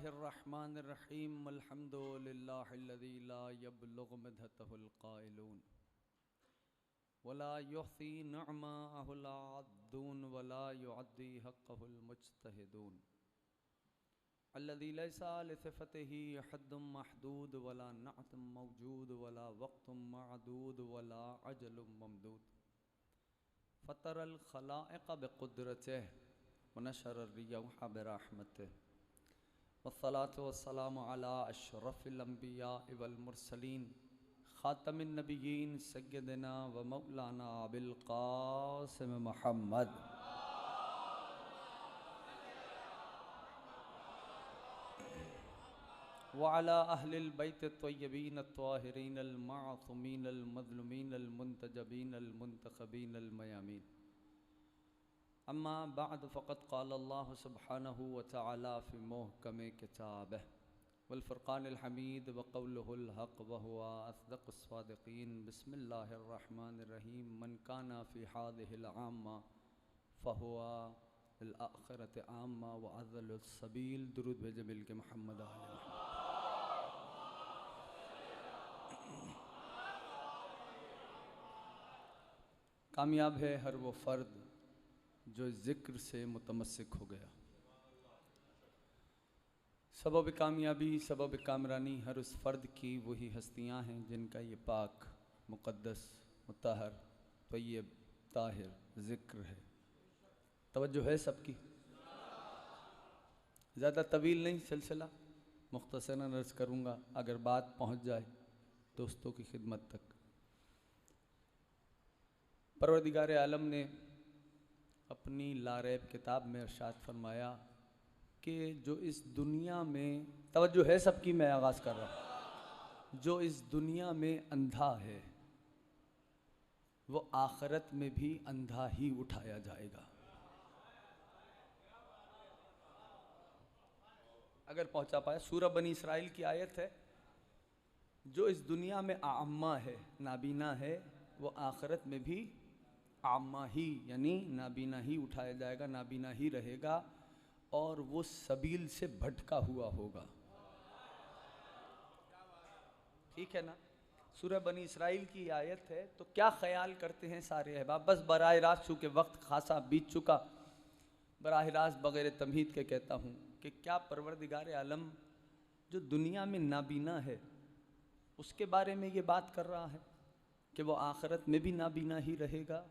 बिस्मिल्लाहिर्रहमानिर्रहीम अल्हम्दुलिल्लाहिल्लज़ी ला यब्लुगु मदहतहुल क़ाइलून वला युहसी निअमतहुल आद्दून वला युअद्दी हक़्क़हुल मुज्तहिदून अल्लज़ी लैसा लिसिफ़तिही हद्दुम महदूद वला नअतुम मौजूद वला वक़्तुम मअदूद वला अजलुम ममदूद फ़तरल ख़लाइक़ बिक़ुद्रतिही व नशरर रियाह बिरहमतिही वस्सलातु वस्सलामु अला अशरफिल अंबिया वल मुरसलीन खातमिन नबिय्यीन सय्यदिना व मौलाना अबिल क़ासिम मुहम्मद व अला अहलिल बैत अत्तय्यबीन अत्ताहिरीन अल मासूमीन अल मज़लूमीन अल मुंतजबीन अल मुंतखबीन अल मयामीन। अम्मा बाद फ़क़त क़ाल अल्लाह सुब्हानहु व तआला फ़ी मुहकम किताबिही वल फ़ुरक़ानिल हमीद व क़ौलुहुल हक़ व हुवा अस्दक़ुस सादिक़ीन। बिस्मिल्लाहिर रहमानिर रहीम। मन काना फ़ी हाज़िहिल आम्मा फ़हुवा फ़िल आख़िरति आम्मा व अज़ल्लुस सबील। दुरूद भेजे मिलके मोहम्मद आले मोहम्मद। कामयाब है हर वो फ़र्द जो ज़िक्र से मुतमस्सिक हो गया। सबब कामयाबी सबब कामरानी हर उस फ़र्द की वही हस्तियां हैं जिनका ये पाक मुक़द्दस मुत्तहर तय्यब ताहिर ज़िक्र है। तवज्जो है सबकी। ज़्यादा तवील नहीं सिलसिला, मुख्तसरन अर्ज़ करूँगा, अगर बात पहुँच जाए दोस्तों की खिदमत तक। परवरदिगार आलम ने अपनी लारैब किताब में इरशाद फरमाया कि जो इस दुनिया में, तवज्जो है सबकी, मैं आगाज़ कर रहा हूँ, जो इस दुनिया में अंधा है वो आखिरत में भी अंधा ही उठाया जाएगा। अगर पहुँचा पाया, सूरह बनी इसराइल की आयत है। जो इस दुनिया में आम्मा है, नाबीना है, वो आखिरत में भी आम्मा ही यानी नाबीना ही उठाया जाएगा, नाबीना ही रहेगा और वो सबील से भटका हुआ होगा। ठीक है ना? सूरह बनी इसराइल की आयत है। तो क्या ख्याल करते हैं सारे अहबाब? बस बराह रास्त, चूँकि वक्त खासा बीत चुका, बराह रास्त बग़ैर तमहीद के कहता हूँ कि क्या परवरदिगार आलम जो दुनिया में नाबीना है उसके बारे में ये बात कर रहा है कि वो आखिरत में भी नाबीना ही रहेगा?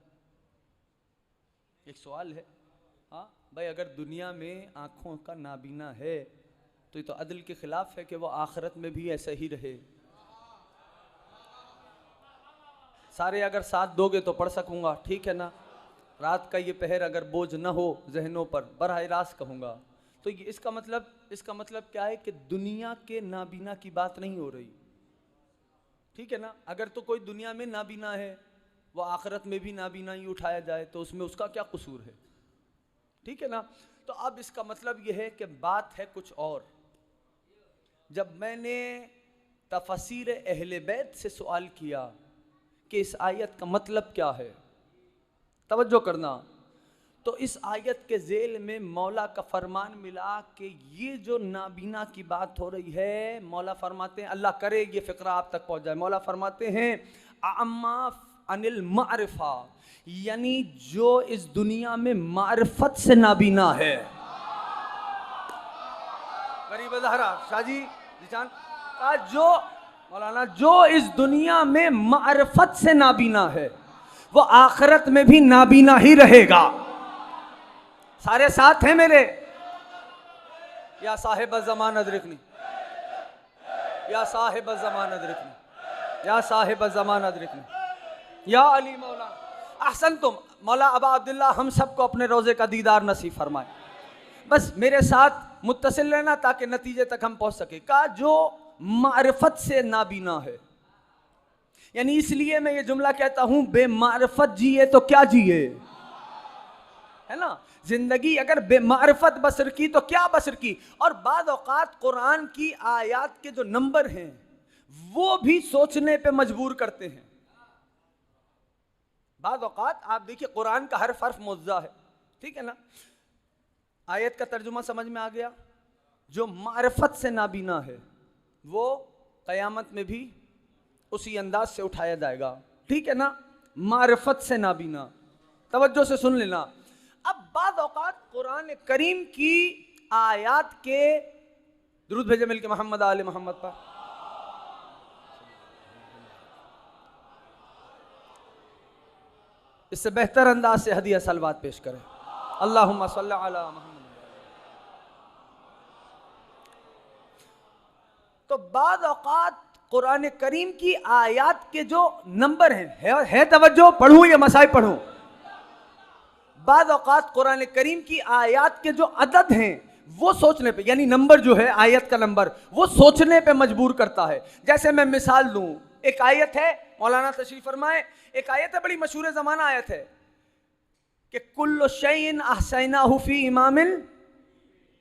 एक सवाल है। हाँ भाई, अगर दुनिया में आँखों का नाबीना है तो ये तो अदल के ख़िलाफ़ है कि वो आखिरत में भी ऐसा ही रहे। सारे अगर साथ दोगे तो पढ़ सकूँगा, ठीक है ना? रात का ये पहर अगर बोझ न हो जहनों पर, बराह रास्त कहूँगा। तो ये इसका मतलब क्या है कि दुनिया के नाबीना की बात नहीं हो रही, ठीक है ना? अगर तो कोई दुनिया में नाबीना है वो आखिरत में भी नाबीना ही उठाया जाए तो उसमें उसका क्या कसूर है, ठीक है ना? तो अब इसका मतलब यह है कि बात है कुछ और। जब मैंने तफसीर अहले बैत से सवाल किया कि इस आयत का मतलब क्या है, तवज्जो करना, तो इस आयत के ज़ेल में मौला का फरमान मिला कि ये जो नाबीना की बात हो रही है, मौला फरमाते हैं, अल्लाह करे ये फ़िक्रा आप तक पहुँच जाए, मौला फरमाते हैं अम्मा अनिल मारिफा, यानी जो इस दुनिया में मारिफत से नाबीना है। गरीब ज़हरा शाहजी जिजान का जो मौलाना, जो इस दुनिया में मारिफत से नाबीना है वो आखिरत में भी नाबीना ही रहेगा। सारे साथ हैं मेरे? या साहिब ज़मान अदरिकनी, या साहिब ज़मान अदरिकनी, या साहिब ज़मान अदरिकनी, या अली मौलाना अहसन तुम। मौला अबा अब्दुल्ला हम सबको अपने रोज़े का दीदार नसीब फरमाए। बस मेरे साथ मुत्तसिल रहना ताकि नतीजे तक हम पहुँच सके। का जो मारिफत से नाबीना है, यानी इसलिए मैं ये जुमला कहता हूँ, बेमारिफत जिए तो क्या जिए, है ना? जिंदगी अगर बेमारिफत बसर की तो क्या बसर की। और बाद औकात कुरान की आयत के जो नंबर हैं वो भी सोचने पे मजबूर करते हैं। बाद औकात आप देखिए कुरान का हर हर्फ मुअज़्ज़ा है, ठीक है ना? आयत का तर्जुमा समझ में आ गया? जो मारिफत से नाबीना है वो क़यामत में भी उसी अंदाज से उठाया जाएगा, ठीक है ना। मारिफत से नाबीना, तवज्जो से सुन लेना। अब बाद औक़ात कुरान करीम की आयात के, दुरूद भेजे मिलके मोहम्मद आले मोहम्मद पर, इससे बेहतर अंदाज से हदिया सलवात पेश करें। अल्लाहुम्मा सल्ली अला मुहम्मद। तो बाद औक़ात कुरान करीम की आयात के जो नंबर है तवज्जो, पढ़ूं या मसाइब पढ़ूं। बाद औक़ात कुरान करीम की आयात के जो अदद हैं वो सोचने पे, यानी नंबर जो है आयत का नंबर, वो सोचने पे मजबूर करता है। जैसे मैं मिसाल दूं, एक आयत है, मौलाना तशरीफ फरमाए, एक आयत है, बड़ी मशहूर ज़माना आयत है कि कुल्लु शैइन अहसैनाहु फी इमामिन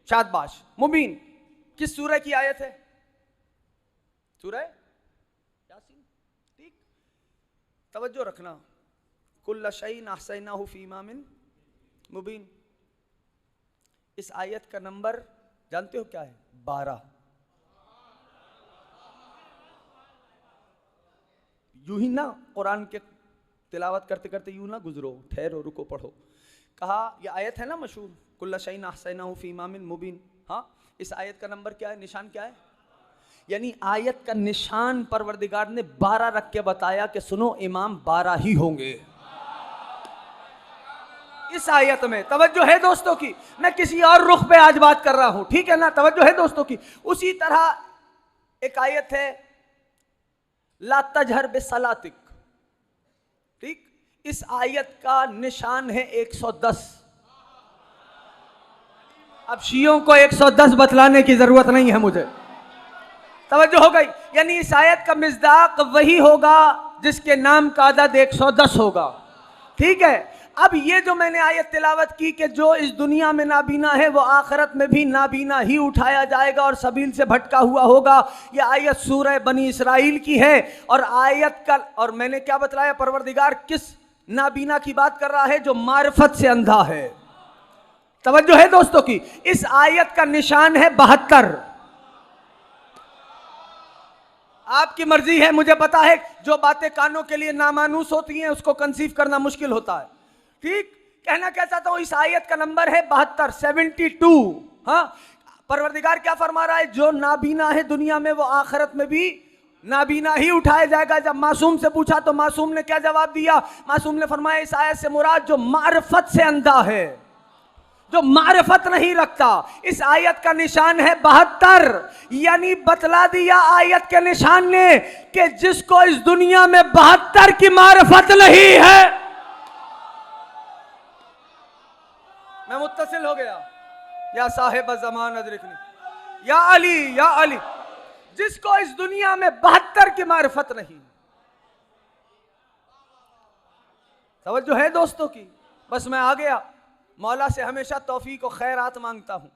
शादबाश मुबीन। किस सूरह की आयत है? सूरह यासीन, ठीक। तवज्जो रखना, कुल्लु शैइन अहसैनाहु फी इमामिन मुबीन। इस आयत का नंबर जानते हो क्या है? 12। यूं ही ना कुरान के तिलावत करते करते यूं ना गुजरो, ठहरो, रुको, पढ़ो। कहा यह आयत है ना मशहूर, कुल्लु शैइन अहसैनाहु फी इमामिन मुबीन। हाँ, इस आयत का नंबर क्या है, निशान क्या है? यानी आयत का निशान परवरदिगार ने 12 रख के बताया कि सुनो इमाम 12 ही होंगे इस आयत में। तवज्जो है दोस्तों की, मैं किसी और रुख पे आज बात कर रहा हूं, ठीक है ना। तवज्जो है दोस्तों की। उसी तरह एक आयत है ला तजहर बिसलातिक, ठीक। इस आयत का निशान है 110। अब शियों को 110 बतलाने की जरूरत नहीं है मुझे, तवज्जो हो गई। यानी इस आयत का मिज़दाक वही होगा जिसके नाम का अदद 110 होगा, ठीक है। अब ये जो मैंने आयत तिलावत की कि जो इस दुनिया में नाबीना है वो आखिरत में भी नाबीना ही उठाया जाएगा और सबील से भटका हुआ होगा, ये आयत सूरह बनी इसराइल की है। और आयत का, और मैंने क्या बतलाया, परवरदिगार किस नाबीना की बात कर रहा है? जो मारिफत से अंधा है। तवज्जो है दोस्तों की। इस आयत का निशान है 72। आपकी मर्जी है, मुझे पता है जो बातें कानों के लिए नामानूस होती हैं उसको कंसीव करना मुश्किल होता है, ठीक। कहना क्या चाहता हूं, इस आयत का नंबर है 72, 72। हाँ, परवरदिगार क्या फरमा रहा है? जो नाबीना है दुनिया में वो आखिरत में भी नाबीना ही उठाया जाएगा। जब मासूम से पूछा तो मासूम ने क्या जवाब दिया? मासूम ने फरमाया इस आयत से मुराद जो मारिफत से अंधा है, जो मारिफत नहीं रखता। इस आयत का निशान है 72। यानी बतला दिया आयत के निशान ने कि जिसको इस दुनिया में 72 की मारिफत नहीं है, मैं मुत्तसिल हो गया, या साहिब ज़मान अदरिकनी, या अली, या अली। जिसको इस दुनिया में 72 की मारिफत नहीं। तवज्जो है दोस्तों की। बस मैं आ गया। मौला से हमेशा तौफीक और खैरात मांगता हूँ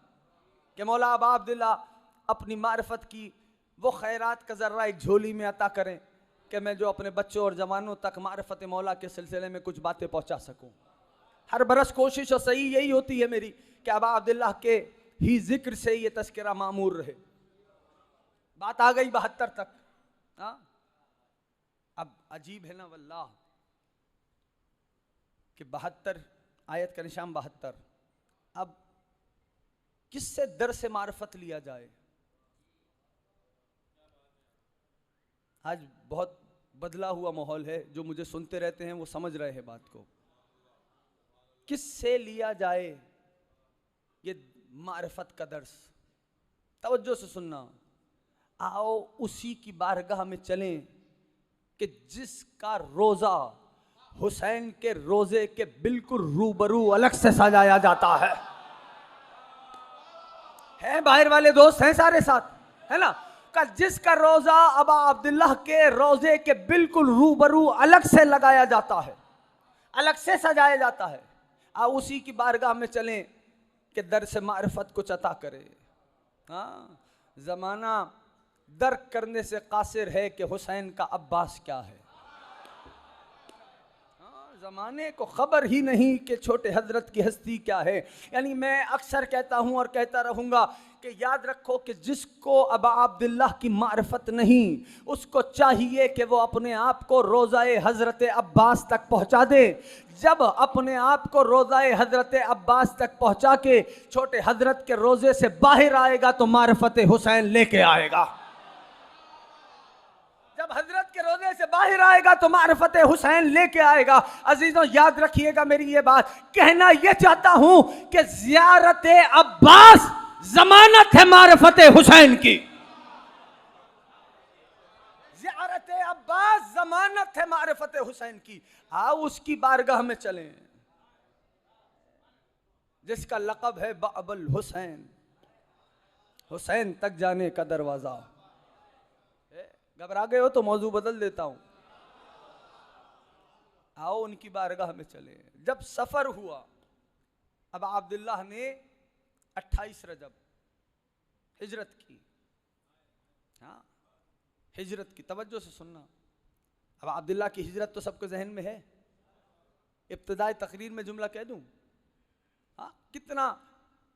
कि मौला अबा अब्दुल्ला अपनी मारिफत की वो खैरात का ज़र्रा एक झोली में अता करें कि मैं जो अपने बच्चों और जवानों तक मारिफत मौला के सिलसिले में कुछ बातें पहुँचा सकूँ। हर बरस कोशिश और सही यही होती है मेरी कि अबा अब्दुल्ला के ही जिक्र से ये तस्करा मामूर रहे। बात आ गई 72 तक। हाँ, अब अजीब है ना वल्लाह कि 72 आयत का निशान 72। अब किससे दर से मारिफत लिया जाए? आज बहुत बदला हुआ माहौल है, जो मुझे सुनते रहते हैं वो समझ रहे हैं बात को। किससे लिया जाए ये मारिफत का दर्स? तवज्जो से सुनना। आओ उसी की बारगाह में चलें कि जिसका रोजा हुसैन के रोजे के बिल्कुल रूबरू अलग से सजाया जाता है बाहर वाले दोस्त हैं सारे साथ, है ना। का जिसका रोजा अबा अब्दुल्लाह के रोजे के बिल्कुल रूबरू अलग से लगाया जाता है, अलग से सजाया जाता है। आओ उसी की बारगाह में चलें कि दर से मारिफत कुछ अता करे। हाँ, जमाना दर्क करने से कासिर है कि हुसैन का अब्बास क्या है। ज़माने को खबर ही नहीं कि छोटे हजरत की हस्ती क्या है। यानी मैं अक्सर कहता हूँ और कहता रहूँगा कि याद रखो कि जिसको अबा अब्दुल्लाह की मारिफत नहीं, उसको चाहिए कि वो अपने आप को रोज़ाए हज़रत अब्बास तक पहुँचा दे। जब अपने आप को रोज़ाए हज़रत अब्बास तक पहुँचा के छोटे हजरत के रोज़े से बाहर आएगा तो मारिफत हुसैन लेके आएगा। जब हजरत के रोज़े से बाहर आएगा तो मारिफत हुसैन लेके आएगा। अजीजों याद रखिएगा मेरी ये बात, कहना ये चाहता हूं कि ज़ियारत अब्बास जमानत है मारिफत हुसैन की। ज़ियारत अब्बास जमानत है मारिफत हुसैन की। आओ उसकी बारगाह में चलें जिसका लक़ब है बाबुल हुसैन, हुसैन तक जाने का दरवाजा। घबरा गए हो तो मौजू बदल देता हूं। आओ उनकी बारगाह में चले। जब सफर हुआ, अब अब्दुल्लाह ने 28 रजब हिजरत की। हाँ, हिजरत की, तवज्जो से सुनना। अब अब्दुल्लाह की हिजरत तो सबके जहन में है। इब्तिदाई तकरीर में जुमला कह दूं? हाँ, कितना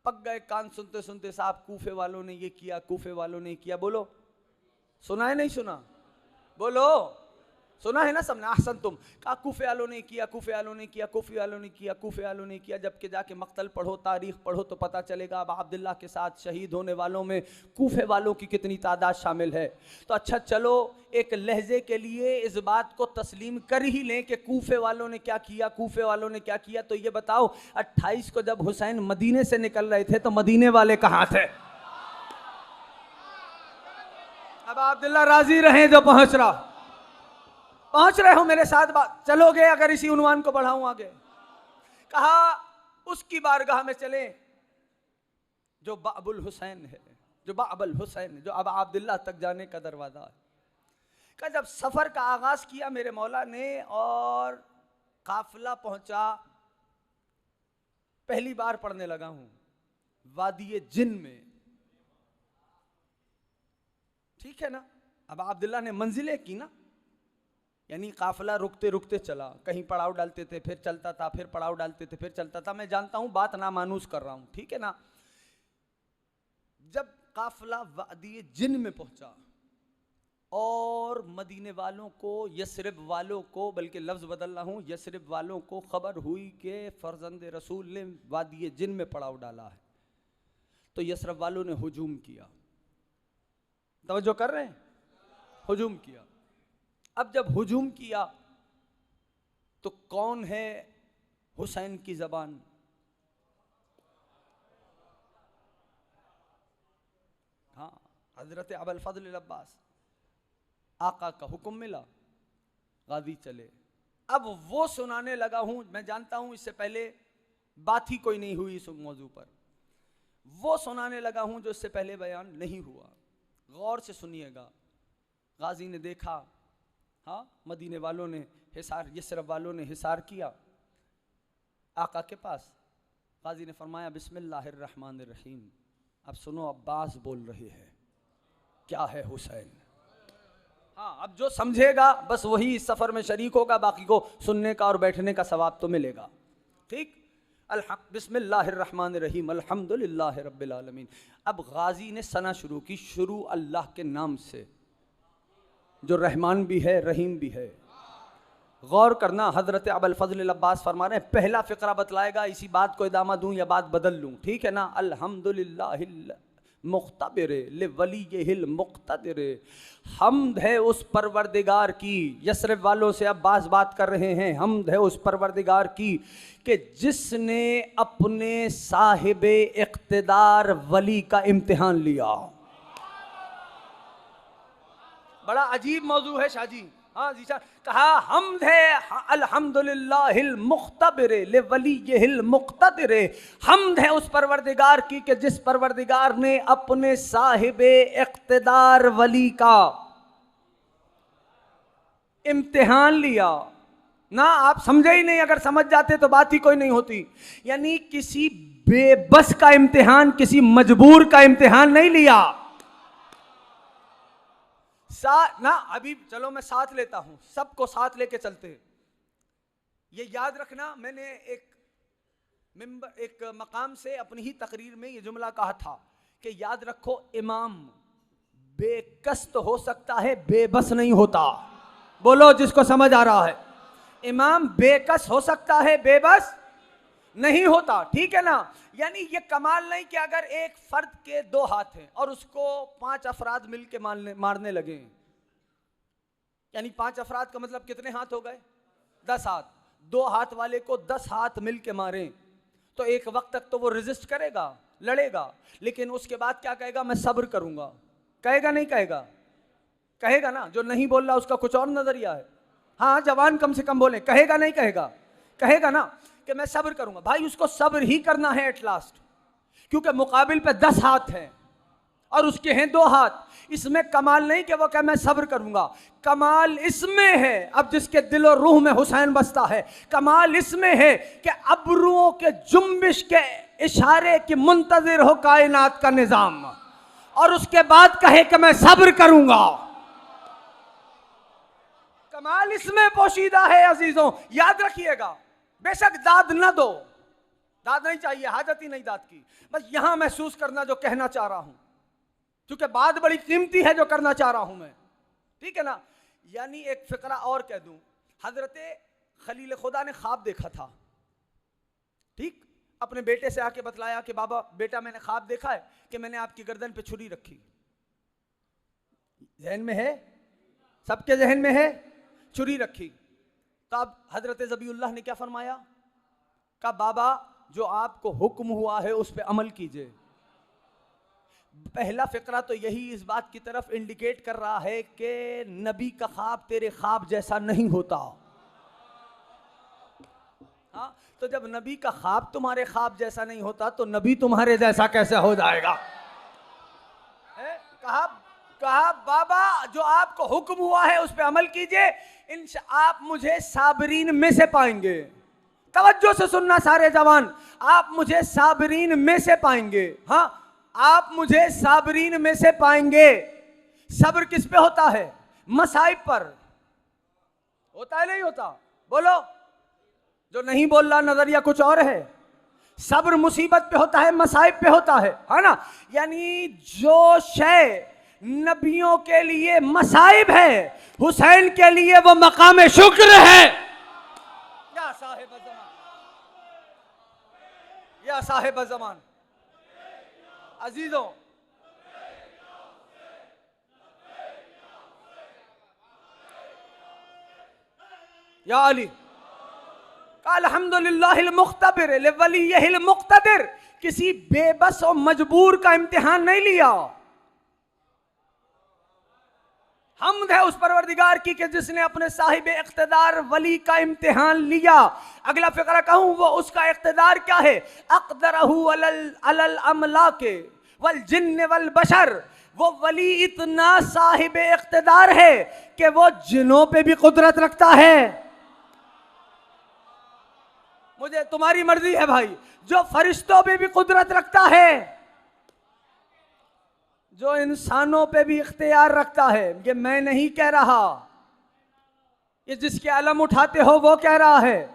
पक गए कान सुनते सुनते, साहब कूफे वालों ने ये किया, कूफे वालों ने किया। बोलो, सुना है नहीं सुना? बोलो, सुना है ना सबने? अहसन तुम। कहा कूफे वालों ने किया, कूफे वालों ने किया, कूफे वालों ने किया, कूफे वालों ने किया। जबकि जाके मक्तल पढ़ो, तारीख पढ़ो तो पता चलेगा अब अब्दुल्लाह के साथ शहीद होने वालों में कूफे वालों की कितनी तादाद शामिल है। तो अच्छा चलो एक लहजे के लिए इस बात को तस्लीम कर ही लें कि कूफे वालों ने क्या किया, कूफे वालों ने क्या किया। तो ये बताओ 28 को जब हुसैन मदीने से निकल रहे थे तो मदीने वाले कहाँ थे? अब अब्दुल्लाह राजी रहे जो पहुंच रहे हो मेरे साथ बात चलोगे अगर इसी उन्वान को बढ़ाऊं आगे। कहा उसकी बारगाह में चले जो बाबुल हुसैन है, जो बाबुल हुसैन, जो अब अब्दुल्लाह तक जाने का दरवाजा है। कहा जब सफर का आगाज किया मेरे मौला ने और काफिला पहुंचा, पहली बार पढ़ने लगा हूं वादी जिन में। ठीक है ना? अब अब्दुल्लाह ने मंजिलें की ना, यानी काफिला रुकते रुकते चला, कहीं पड़ाव डालते थे फिर चलता था, फिर पड़ाव डालते थे फिर चलता था। मैं जानता हूं बात नामानूस कर रहा हूं, ठीक है ना? जब काफिला वादी जिन में पहुंचा और मदीने वालों को, यसरिब वालों को, बल्कि लफ्ज बदल रहा हूं, यसरिब वालों को खबर हुई कि फर्जंद रसूल ने वादी जिन में पड़ाव डाला है, तो यसरिब वालों ने हुजूम किया। तवज्जो कर रहे हैं? हुजूम किया। अब जब हुजूम किया तो कौन है हुसैन की जबान? हाँ, हजरत अबुल फजल अब्बास। आका का हुक्म मिला, गाजी चले। अब वो सुनाने लगा हूं, मैं जानता हूं इससे पहले बात ही कोई नहीं हुई इस मौजू पर। वो सुनाने लगा हूं जो इससे पहले बयान नहीं हुआ। गौर से सुनिएगा। गाजी ने देखा, हाँ, मदीने वालों ने हिसार, यसरब वालों ने हिसार किया आका के पास। गाजी ने फरमाया बिस्मिल्लाहिर्रहमानिर्रहीम। अब सुनो, अब्बास बोल रहे हैं, क्या है हुसैन? हाँ, अब जो समझेगा बस वही इस सफर में शरीक होगा, बाकी को सुनने का और बैठने का सवाब तो मिलेगा। ठीक? बिस्मिल्लाहिर्रहमानिर्रहीम अल्हम्दुलिल्लाहि रब्बिल आलमीन। अब गाजी ने सना शुरू की, शुरू अल्लाह के नाम से जो रहमान भी है रहीम भी है। गौर करना, हजरत अबुल फजल अब्बास फरमा रहे हैं, पहला फिक्रा बतलाएगा, इसी बात को इदामा दूं या बात बदल लूं, ठीक है ना? अल्हम्दुलिल्लाहिल मुख्तबिर लिवलियहिल मुख्तदिर। हम्द है उस परवरदिगार की, यसरिब वालों से अब्बास बात कर रहे हैं, हम्द है उस परवरदिगार की कि जिसने अपने साहिबे इख्तिदार वली का इम्तिहान लिया। बड़ा अजीब मौजू है शाहजी। हाँ जी शाह, कहा हम्द है अल्हम्दुलिल्लाहिल मुख्तबिर लिवलियहिल मुख्तदिर। हम्द है उस परवरदिगार की कि जिस परवरदिगार ने अपने साहिबे इख्तिदार वली का इम्तिहान लिया। ना आप समझे ही नहीं, अगर समझ जाते तो बात ही कोई नहीं होती। यानी किसी बेबस का इम्तिहान, किसी मजबूर का इम्तिहान नहीं लिया। ना अभी चलो मैं साथ लेता हूं, सबको साथ लेके चलते हैं। ये याद रखना, मैंने एक मकाम से अपनी ही तकरीर में ये जुमला कहा था कि याद रखो, इमाम बेकस तो हो सकता है, बेबस नहीं होता। बोलो जिसको समझ आ रहा है। इमाम बेकस हो सकता है, बेबस नहीं होता, ठीक है ना। यानी ये कमाल नहीं कि अगर एक फर्द के 2 हाथ हैं और उसको 5 अफराद मिलके मारने लगे, यानी 5 अफराद का मतलब कितने हाथ हो गए? 10 हाथ। 2 हाथ वाले को 10 हाथ मिलके मारें तो एक वक्त तक तो वो रेजिस्ट करेगा, लड़ेगा, लेकिन उसके बाद क्या कहेगा? मैं सब्र करूंगा। कहेगा नहीं कहेगा? कहेगा ना। जो नहीं बोल रहा उसका कुछ और नजरिया है। हाँ, जवान कम से कम बोले, कहेगा नहीं कहेगा? कहेगा ना कि मैं सब्र करूंगा। भाई उसको सब्र ही करना है एट लास्ट, क्योंकि मुकाबिल पे 10 हाथ हैं और उसके हैं 2 हाथ। इसमें कमाल नहीं कि वो कहे मैं सब्र करूंगा, कमाल इसमें है, अब जिसके दिल और रूह में हुसैन बसता है, कमाल इसमें है कि अबरुओं के जुम्बिश के इशारे की मुंतजिर हो कायनात का निजाम, और उसके बाद कहे कि मैं सब्र करूंगा। कमाल इसमें पोशीदा है अजीजों, याद रखिएगा। बेशक दाद न दो, दाद नहीं चाहिए, हाजत ही नहीं दाद की, बस यहां महसूस करना जो कहना चाह रहा हूं, क्योंकि बात बड़ी कीमती है जो करना चाह रहा हूं मैं, ठीक है ना। यानी एक फिक्रा और कह दूं, हजरत खलील खुदा ने ख्वाब देखा था, ठीक, अपने बेटे से आके बतलाया कि बाबा बेटा मैंने ख्वाब देखा है कि मैंने आपकी गर्दन पे छुरी रखी। जहन में है? सबके जहन में है? छुरी रखी। तब हजरत ज़बीउल्लाह ने क्या फरमाया? कहा बाबा जो आपको हुक्म हुआ है उस पर अमल कीजिए। पहला फिक्रा तो यही इस बात की तरफ इंडिकेट कर रहा है कि नबी का ख्वाब तेरे ख्वाब जैसा नहीं होता। हाँ, तो जब नबी का ख्वाब तुम्हारे ख्वाब जैसा नहीं होता तो नबी तुम्हारे जैसा कैसे हो जाएगा? कहा बाबा जो आपको हुक्म हुआ है उस पर अमल कीजिए, आप मुझे साबरीन में से पाएंगे। तवज्जो से सुनना सारे जवान, आप मुझे साबरीन में से पाएंगे। हाँ, आप मुझे साबरीन में से पाएंगे। सब्र किस पे होता है? मसाइब पर होता है, नहीं होता? बोलो, जो नहीं बोल रहा नजरिया कुछ और है। सब्र मुसीबत पे होता है, मसाइब पे होता है ना। यानी जो शय नबियों के लिए मसाइब है, हुसैन के लिए वो मकाम शुक्र है। या साहिब ज़मान, या साहिब ज़मान। अजीजों, या अली अल्हम्दुलिल्लाहिल मुख्तबिर लिवलियहिल मुक्तदिर। किसी बेबस और मजबूर का इम्तिहान नहीं लिया। हम्द है उस परवरदिगार की कि जिसने अपने साहिब इख्तिदार वली का इम्तिहान लिया। अगला फिक्रा कहूं वो उसका इख्तिदार क्या है? अक़दरहु अलल अमलाके वल जिन्न वल बशर। वो वली इतना साहिब इख्तिदार है कि वो जिनों पे भी कुदरत रखता है। मुझे तुम्हारी मर्जी है भाई। जो फरिश्तों पे भी कुदरत रखता है, जो इंसानों पे भी इख्तियार रखता है। ये मैं नहीं कह रहा, ये जिसके अलम उठाते हो वो कह रहा है।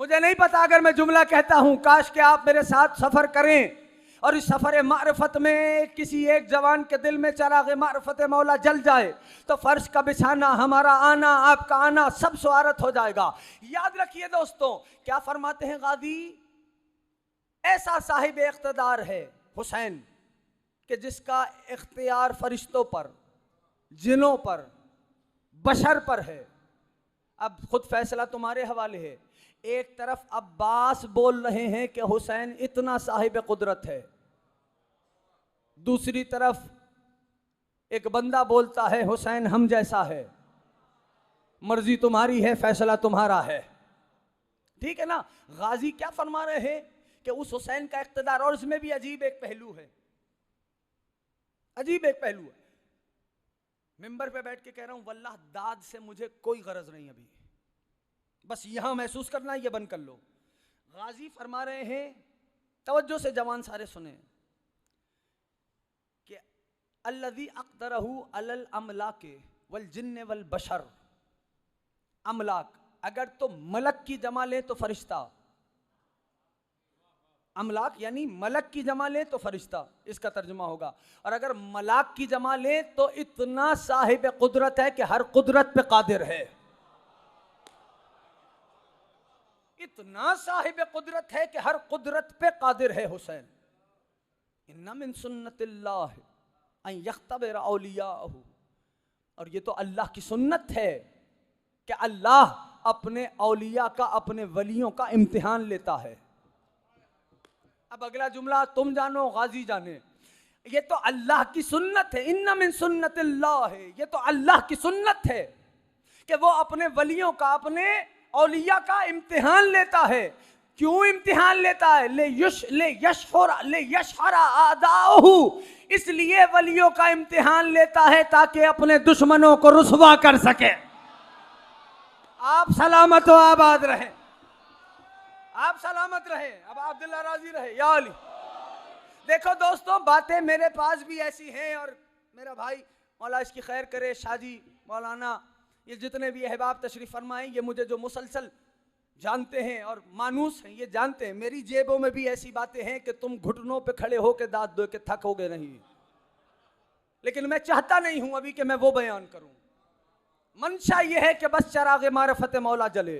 मुझे नहीं पता, अगर मैं जुमला कहता हूं काश कि आप मेरे साथ सफर करें और इस सफर मारिफत में किसी एक जवान के दिल में चराग़ मारिफत मौला जल जाए तो फर्श का बिछाना, हमारा आना, आपका आना सब सुआरत हो जाएगा। याद रखिए दोस्तों, क्या फरमाते हैं गाजी? ऐसा साहिब इख्तिदार है हुसैन कि जिसका इख्तियार फरिश्तों पर, जिनों पर, बशर पर है। अब खुद फैसला तुम्हारे हवाले है। एक तरफ अब्बास बोल रहे हैं कि हुसैन इतना साहिब कुदरत है, दूसरी तरफ एक बंदा बोलता है हुसैन हम जैसा है। मर्जी तुम्हारी है, फैसला तुम्हारा है, ठीक है ना। गाजी क्या फरमा रहे हैं कि उस हुसैन का इख्तिदार, और इसमें भी अजीब एक पहलू है, अजीब एक पहलू है। मिंबर पे बैठ के कह रहा हूं वल्लाह दाद से मुझे कोई गरज नहीं, अभी बस यहां महसूस करना, ये बंद कर लो। गाजी फरमा रहे हैं, तवज्जो से जवान सारे सुने, कि अल्लज़ी अक़दरहु अलल अमलाके वल जिन्न वल बशर। अमलाक अगर तो मलक की जमा ले तो फरिश्ता, अमलाक यानी मलक की जमा ले तो फरिश्ता, इसका तर्जुमा होगा। और अगर मलाक की जमा ले तो इतना साहिब कुदरत है कि हर कुदरत पे कादिर है, इतना साहिब कुदरत है कि हर कुदरत पे कादिर है। हुसैन, इन्ना मिन सुन्नतिल्लाह अन यख्तबिर औलियाहु, और ये तो अल्लाह की सुन्नत है कि अल्लाह अपने औलिया का, अपने वलियों का इम्तिहान लेता है। अब अगला जुमला तुम जानो गाजी जाने, ये तो अल्लाह की सुन्नत है, इन्ना मिन सुन्नतिल्लाह है, ये तो अल्लाह की सुन्नत है कि वो अपने वलियों का, अपने औलिया का इम्तिहान लेता है। क्यों इम्तिहान लेता है? ले यशहरा आदाहु, इसलिए वलियों का इम्तिहान लेता है ताकि अपने दुश्मनों को रुसवा कर सके। आप सलामत हो, आबाद रहे, आप सलामत रहे, अब आप दिल राजी रहे, या अली। देखो दोस्तों, बातें मेरे पास भी ऐसी हैं, और मेरा भाई मौला इसकी खैर करे, शाजी मौलाना, ये जितने भी अहबाब तशरीफ फरमाएं, ये मुझे जो मुसलसल जानते हैं और मानूस हैं, ये जानते हैं मेरी जेबों में भी ऐसी बातें हैं कि तुम घुटनों पे खड़े होकर दाद दो के थकोगे नहीं, लेकिन मैं चाहता नहीं हूं अभी कि मैं वो बयान करूं। मंशा ये है कि बस चरागे मारफत मौला जले।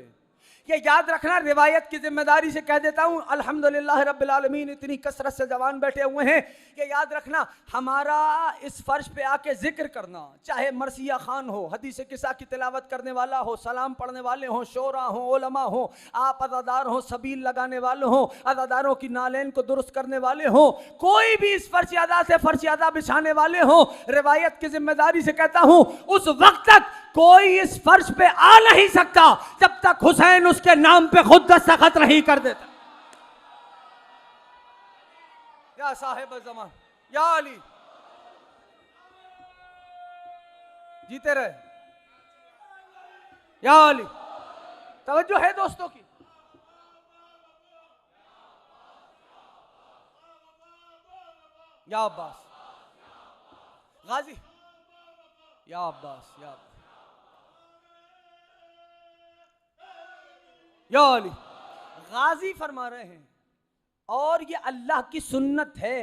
ये याद रखना, रिवायत की जिम्मेदारी से कह देता हूं, अल्हम्दुलिल्लाह रब्बिल आलमीन इतनी कसरत से जवान बैठे हुए हैं कि याद रखना, हमारा इस फर्श पे आके जिक्र करना, चाहे मरसिया खान हो, हदीस किस्सा की तिलावत करने वाला हो, सलाम पढ़ने वाले हो, शोरा हो, उलमा हो, आप अज़ादार हो, सबील लगाने वाले हो, अज़ादारों की नालेन को दुरुस्त करने वाले हो, कोई भी इस फर्शियादा से फर्शियादा बिछाने वाले हो, रिवायत की जिम्मेदारी से कहता हूं, उस वक्त तक कोई इस फर्श पे आ नहीं सकता जब तक हुसैन उसके नाम पे खुद दस्तखत नहीं कर देता। या साहिब ज़मान, या अली, जीते रहे, या अली। तवज्जो है दोस्तों की। या अब्बास गाजी, या अब्बास, या अब्बास, या अली। गाजी फरमा रहे हैं, और ये अल्लाह की सुन्नत है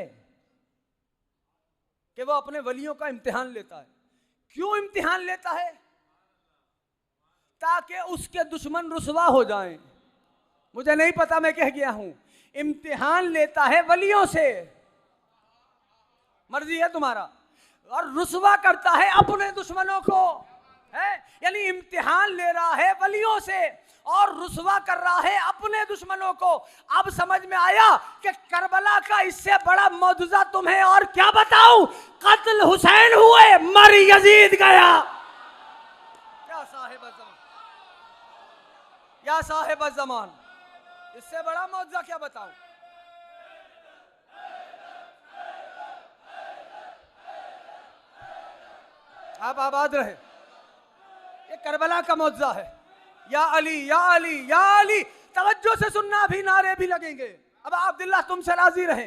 कि वो अपने वलियों का इम्तिहान लेता है। क्यों इम्तिहान लेता है? ताकि उसके दुश्मन रुसवा हो जाएं। मुझे नहीं पता मैं कह गया हूं, इम्तिहान लेता है वलियों से, मर्जी है तुम्हारा, और रुसवा करता है अपने दुश्मनों को, है यानी इम्तिहान ले रहा है वलियों से और रुसवा कर रहा है अपने दुश्मनों को। अब समझ में आया कि करबला का इससे बड़ा मौजूजा तुम्हें और क्या बताऊं? कत्ल हुसैन हुए, मर यजीद गया। या साहिब ज़मान, या साहिब ज़मान, इससे बड़ा मौजूजा क्या बताऊं? आप आबाद रहे, ये करबला का मौजूजा है। या अली, या अली, या अली। तवज्जो से सुनना, भी नारे भी लगेंगे। अब अब्दुल्लाह तुमसे राजी रहे।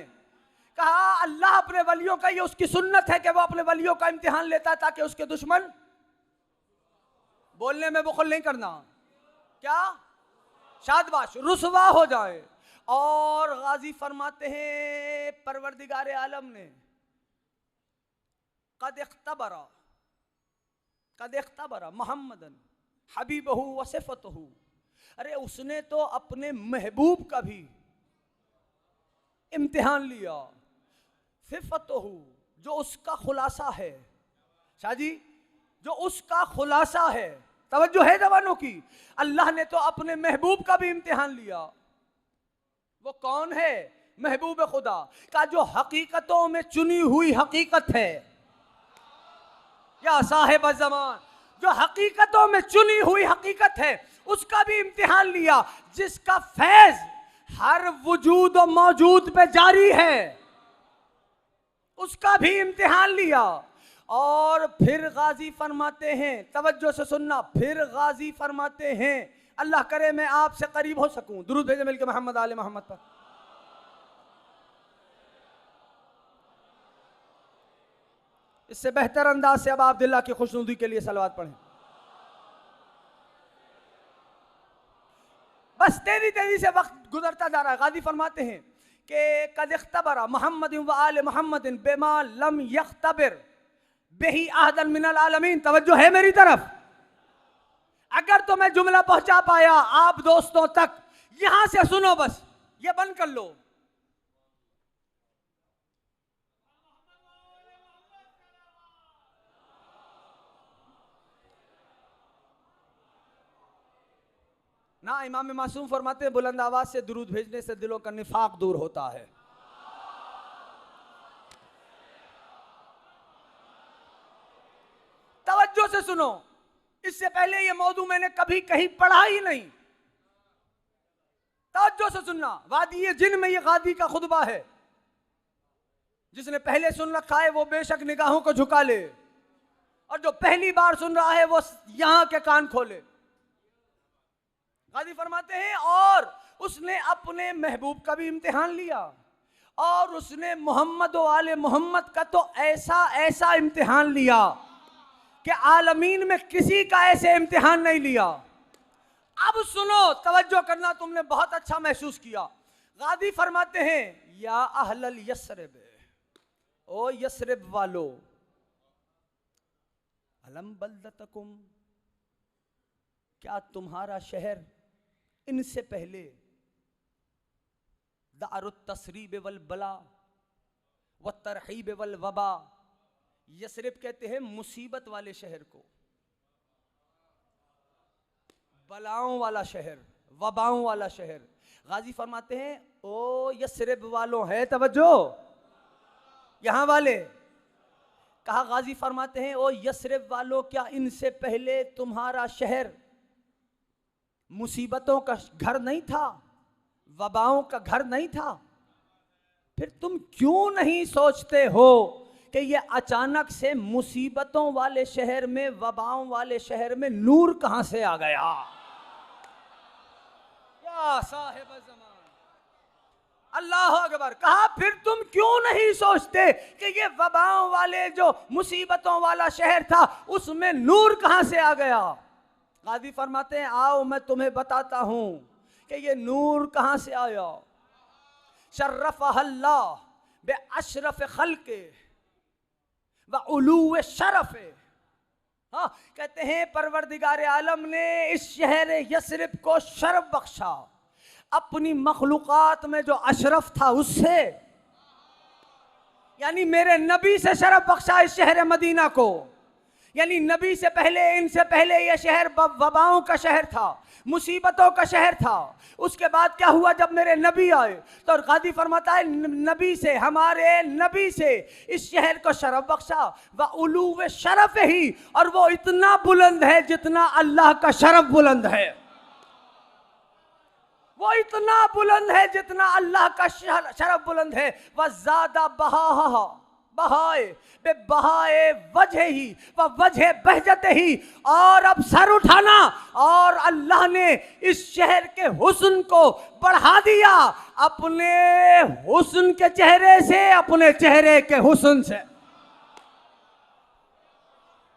कहा अल्लाह अपने वलियों का, ये उसकी सुन्नत है कि वो अपने वलियों का इम्तिहान लेता है ताकि उसके दुश्मन, बोलने में बुखल नहीं करना, क्या शादबाश, रुसवा हो जाए। और गाजी फरमाते हैं परवरदिगार आलम ने कद इख्तबरा मोहम्मदन हबीबहू व सिफतहू, अरे उसने तो अपने महबूब का भी इम्तिहान लिया। सिफतहू, जो उसका खुलासा है, शाहजी जो उसका खुलासा है, तवज्जो है जवानों की, अल्लाह ने तो अपने महबूब का भी इम्तिहान लिया। वो कौन है? महबूब खुदा का, जो हकीकतों में चुनी हुई हकीकत है। या साहिब ज़मान, जो हकीकतों में चुनी हुई हकीकत है, उसका भी इम्तिहान लिया। जिसका फैज हर वजूद और मौजूद पे जारी है, उसका भी इम्तिहान लिया। और फिर गाजी फरमाते हैं, तवज्जो से सुनना, फिर गाजी फरमाते हैं, अल्लाह करे मैं आपसे करीब हो सकूं, दुरूद भेजे मिलके मोहम्मद आले मोहम्मद पर। इससे बेहतर अंदाज से अब आप अब्दुल्लाह की खुशनुदी के लिए सलवात पढ़ें। बस तेजी तेजी से वक्त गुजरता जा रहा है। गाजी फरमाते हैं कि कद इख्तबरा मोहम्मद व आले मोहम्मद बेमा लम यख्तबिर बेही अहदन मिनल आलमीन। तवज्जो है मेरी तरफ। अगर तो मैं जुमला पहुंचा पाया आप दोस्तों तक, यहां से सुनो, बस ये बंद कर लो। ना इमाम मासूम फरमाते हैं बुलंद आवाज से दुरूद भेजने से दिलों का निफाक दूर होता है। तवज्जो से सुनो, इससे पहले ये मौजू मैंने कभी कहीं पढ़ा ही नहीं। तवज्जो से सुनना, वादी जिन में ये गादी का खुतबा है। जिसने पहले सुन रखा है वो बेशक निगाहों को झुका ले, और जो पहली बार सुन रहा है वो यहां के कान खोले। गाजी फरमाते हैं और उसने अपने महबूब का भी इम्तिहान लिया, और उसने मोहम्मद व आले मोहम्मद का तो ऐसा ऐसा इम्तिहान लिया कि आलमीन में किसी का ऐसे इम्तिहान नहीं लिया। अब सुनो, तवज्जो करना, तुमने बहुत अच्छा महसूस किया। गादी फरमाते हैं या अहलल यस्रिब, ओ यस्रिब वालो, अलम बल्दतकुम, क्या तुम्हारा शहर इनसे पहले दारुत तसरीब वल बला व तरहीब वल वबा, यस्रिब कहते हैं मुसीबत वाले शहर को, बलाओं वाला शहर, वबाओं वाला शहर। गाजी फरमाते हैं ओ यस्रिब वालों, है तवज्जो यहां वाले, कहा गाजी फरमाते हैं ओ यस्रिब वालों, क्या इनसे पहले तुम्हारा शहर मुसीबतों का घर नहीं था, वबाओं का घर नहीं था? फिर तुम क्यों नहीं सोचते हो कि ये अचानक से मुसीबतों वाले शहर में, वबाओं वाले शहर में नूर कहां से आ गया? या साहिब ज़मान, अल्लाह अकबर। कहा फिर तुम क्यों नहीं सोचते कि ये वबाओं वाले जो मुसीबतों वाला शहर था उसमें नूर कहां से आ गया? गाजी फरमाते हैं आओ मैं तुम्हें बताता हूं कि ये नूर कहां से आया। शर्रफ़हल्लाह बे अशरफ खल्क़े व उलूए शरफ। हाँ, कहते हैं परवरदिगार आलम ने इस शहर यस्रिब को शरफ बख्शा अपनी मखलूकात में जो अशरफ था उससे, यानी मेरे नबी से शरफ बख्शा इस शहर मदीना को। यानी नबी से पहले, इनसे पहले यह शहर वबाओं का शहर था, मुसीबतों का शहर था। उसके बाद क्या हुआ, जब मेरे नबी आए तो गादी फरमाता है नबी से, हमारे नबी से इस शहर को शरफ बख्शा व उलूवे शरफ ही, और वो इतना बुलंद है जितना अल्लाह का शरफ बुलंद है। वो इतना बुलंद है जितना अल्लाह का शरफ बुलंद है। वह ज़्यादा बहाए बे बहाए वजह ही व वजह बहजते ही, और अब सर उठाना, और अल्लाह ने इस शहर के हुस्न को बढ़ा दिया अपने हुस्न के चेहरे से, अपने चेहरे के हुस्न से।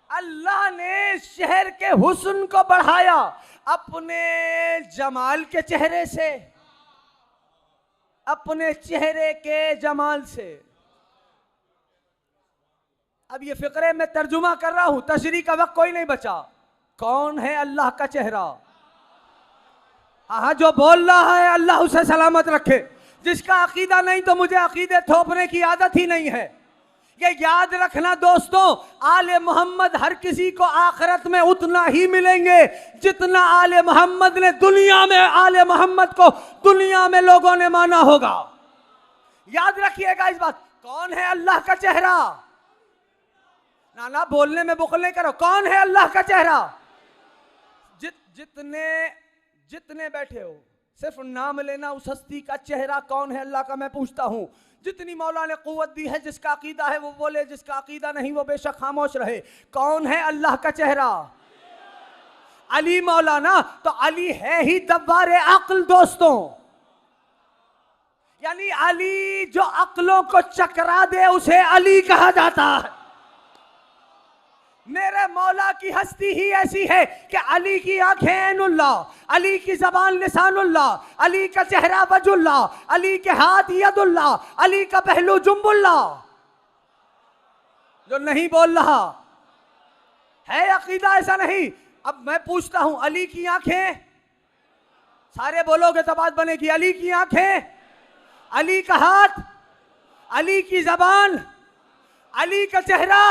अल्लाह ने शहर के हुस्न को बढ़ाया अपने जमाल के चेहरे से, अपने चेहरे के जमाल से। अब ये फिक्रे में तर्जुमा कर रहा हूं, तशरीह का वक्त कोई नहीं बचा। कौन है अल्लाह का चेहरा? हाँ, जो बोल रहा है अल्लाह उसे सलामत रखे। जिसका अकीदा नहीं तो मुझे अकीदे थोपने की आदत ही नहीं है। ये याद रखना दोस्तों, आले मोहम्मद हर किसी को आखिरत में उतना ही मिलेंगे जितना आले मोहम्मद ने दुनिया में, आले मोहम्मद को दुनिया में लोगों ने माना होगा। याद रखिएगा इस बात। कौन है अल्लाह का चेहरा? ना बोलने में बुखल नहीं करो। कौन है अल्लाह का चेहरा? जितने बैठे हो सिर्फ नाम लेना उस हस्ती का चेहरा कौन है अल्लाह का, मैं पूछता हूं। जितनी मौला ने कुव्वत दी है, जिसका अकीदा है वो बोले, जिसका अकीदा नहीं वो बेशक खामोश रहे। कौन है अल्लाह का चेहरा? अली मौलाना। तो अली है ही दब्बारे अक्ल दोस्तों, यानी अली जो अक्लों को चकरा दे उसे अली कहा जाता है। मेरे मौला की हस्ती ही ऐसी है कि अली की आंखें ऐनुल्लाह, अली की जबान लिसानुल्लाह, अली का चेहरा वजुल्लाह, अली के हाथ यदुल्लाह, अली का पहलू जुम्बुल्लाह। जो नहीं बोल रहा है अकीदा ऐसा नहीं। अब मैं पूछता हूं, अली की आंखें, सारे बोलोगे तो बात बनेगी। अली की आंखें, अली का हाथ, अली की जबान, अली का चेहरा।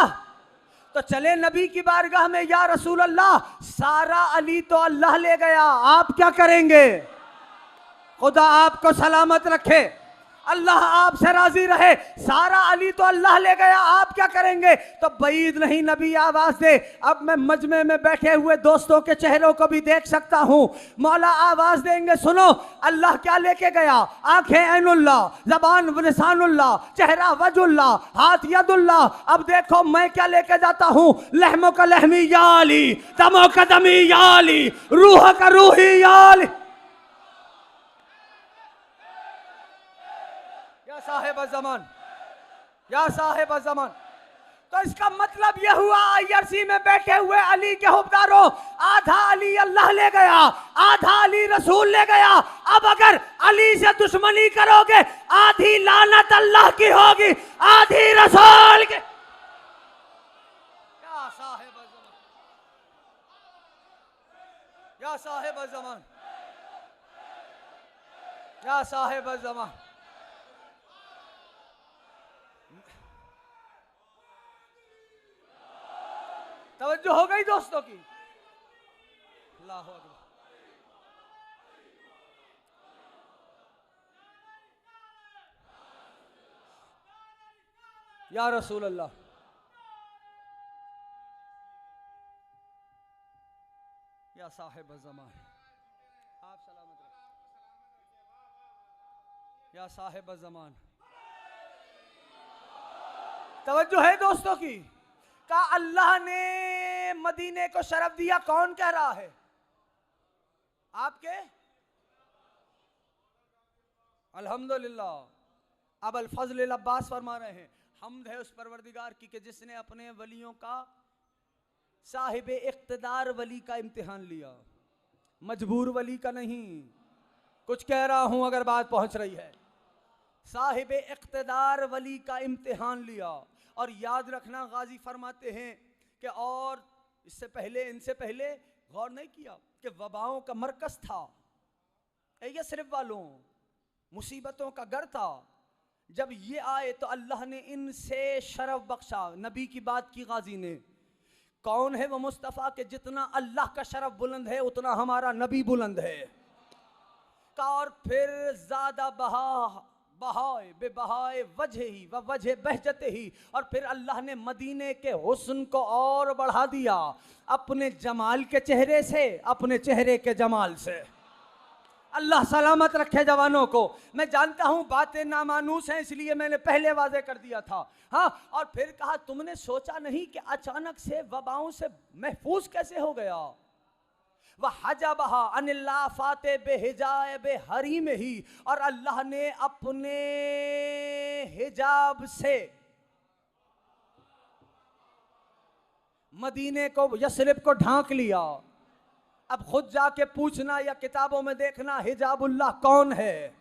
तो चले नबी की बारगाह में, या रसूल अल्लाह, सारा अली तो अल्लाह ले गया, आप क्या करेंगे? खुदा आपको सलामत रखे, अल्लाह आपसे राजी रहे। सारा अली तो अल्लाह ले गया, आप क्या करेंगे? तो बईद नहीं, नबी आवाज दे। अब मैं मजमे में बैठे हुए दोस्तों के चेहरों को भी देख सकता हूं। मौला आवाज देंगे, सुनो अल्लाह क्या लेके गया? आंखें ऐनुल्लाह, जबान लिसानुल्लाह, चेहरा वजुल्लाह, हाथ यदुल्लाह। अब देखो मैं क्या लेके जाता हूं? लहमो का लहमी याली, दमो का दमी याली, रूह का रूही याली। साहेब ज़मान, या साहेब ज़मान। तो इसका मतलब यह हुआ, आईआरसी में बैठे हुए अली के हुक्मदारों, आधा अली अल्लाह ले गया, आधा अली रसूल ले गया। अब अगर अली से दुश्मनी करोगे, आधी लानत अल्लाह की होगी, आधी रसूल की। या साहेब ज़मान, या साहेब ज़मान, या साहेब ज़मान। तवज्जो हो गई दोस्तों की? अल्लाह अकबर। या रसूल अल्लाह, या साहिब ज़मान, आप सलामत रखें। या साहिब ज़मान, तवज्जो है दोस्तों की? का अल्लाह ने मदीने को शरफ दिया, कौन कह रहा है? आपके? अल्हम्दुलिल्लाह। अब अल फज़ल अब्बास फरमा रहे हैं, हम्द है उस परवरदिगार की कि जिसने अपने वलियों का, साहिब इख्तिदार वली का इम्तिहान लिया, मजबूर वली का नहीं। कुछ कह रहा हूं अगर बात पहुंच रही है। साहिब इख्तिदार वली का इम्तिहान लिया। और याद रखना, गाजी फरमाते हैं कि और इससे पहले, इनसे पहले गौर नहीं किया कि वबाओं का मरकज था, यस्रिब वालों मुसीबतों का घर था। जब ये आए तो अल्लाह ने इनसे शरफ बख्शा। नबी की बात की गाजी ने, कौन है वो मुस्तफ़ा के जितना अल्लाह का शरफ बुलंद है उतना हमारा नबी बुलंद है। और फिर ज़्यादा बहाए बेबहाए वजह ही व वजह बहजते ही। और फिर अल्लाह ने मदीने के हुस्न को और बढ़ा दिया, अपने जमाल के चेहरे से, अपने चेहरे के जमाल से। अल्लाह सलामत रखे जवानों को। मैं जानता हूं बातें नामानूस हैं, इसलिए मैंने पहले वाजे कर दिया था। हाँ, और फिर कहा, तुमने सोचा नहीं कि अचानक से वबाओं से महफूज कैसे हो गया? वह हजबहा अनिल्लाफाते बेहिजाए बेहरी में ही। और अल्लाह ने अपने हिजाब से मदीने को, यस्रिब को ढांक लिया। अब खुद जाके पूछना या किताबों में देखना, हिजाबुल्लाह कौन है?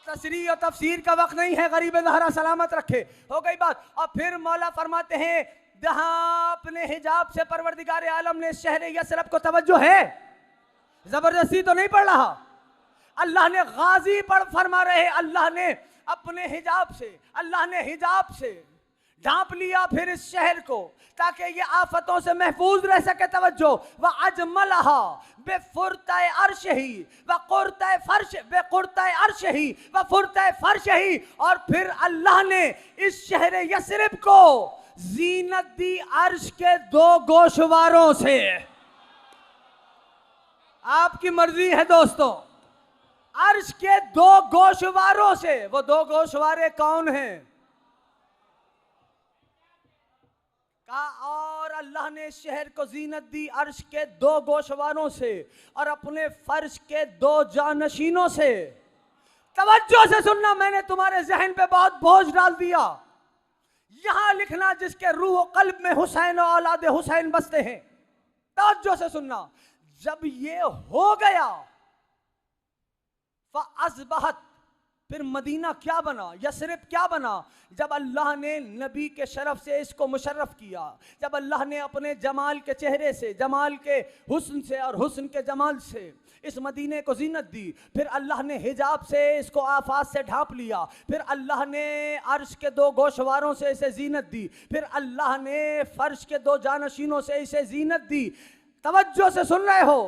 तशरीह और तफसीर का वक्त नहीं है, गरीब ज़हरा सलामत रखे। हो गई बात। और फिर मौला फरमाते हैं, जहां अपने हिजाब से परवरदिगार आलम ने शहर यस्रब को, तवज्जो है, जबरदस्ती तो नहीं पढ़ रहा, अल्लाह ने गाजी पढ़ फरमा रहे, अल्लाह ने अपने हिजाब से, अल्लाह ने हिजाब से ढांप लिया फिर इस शहर को, ताकि ये आफतों से महफूज रह सके। तवज्जो, व अजमलहा बेफुरताए अर्श ही व कुरताए फर्श, बेकुरताए अर्श ही व फुरताए फर्श ही। और फिर अल्लाह ने इस शहर यस्रिब को जीनत दी अर्श के दो गोशवारों से। आपकी मर्जी है दोस्तों, अर्श के दो गोशवारों से। वो दो गोशवारे कौन हैं? कहा, और अल्लाह ने शहर को जीनत दी अर्श के दो गोशवारों से और अपने फर्श के दो जानशीनों से। तवज्जो से सुनना, मैंने तुम्हारे जहन पे बहुत बोझ डाल दिया यहां लिखना जिसके रूह कल्ब में हुसैन और औलाद हुसैन बसते हैं। तवज्जो से सुनना, जब ये हो गया फ़अज़बहत, फिर मदीना क्या बना, यसरिब क्या बना। जब अल्लाह ने नबी के शरफ से इसको मुशर्रफ किया, जब अल्लाह ने अपने जमाल के चेहरे से, जमाल के हुस्न से और हुस्न के जमाल से इस मदीने को जीनत दी, फिर अल्लाह ने हिजाब से इसको आफात से ढांप लिया, फिर अल्लाह ने अर्श के दो गोशवारों से इसे जीनत दी, फिर अल्लाह ने फर्श के दो जानशीनों से इसे जीनत दी। तवज्जो से सुन रहे हो।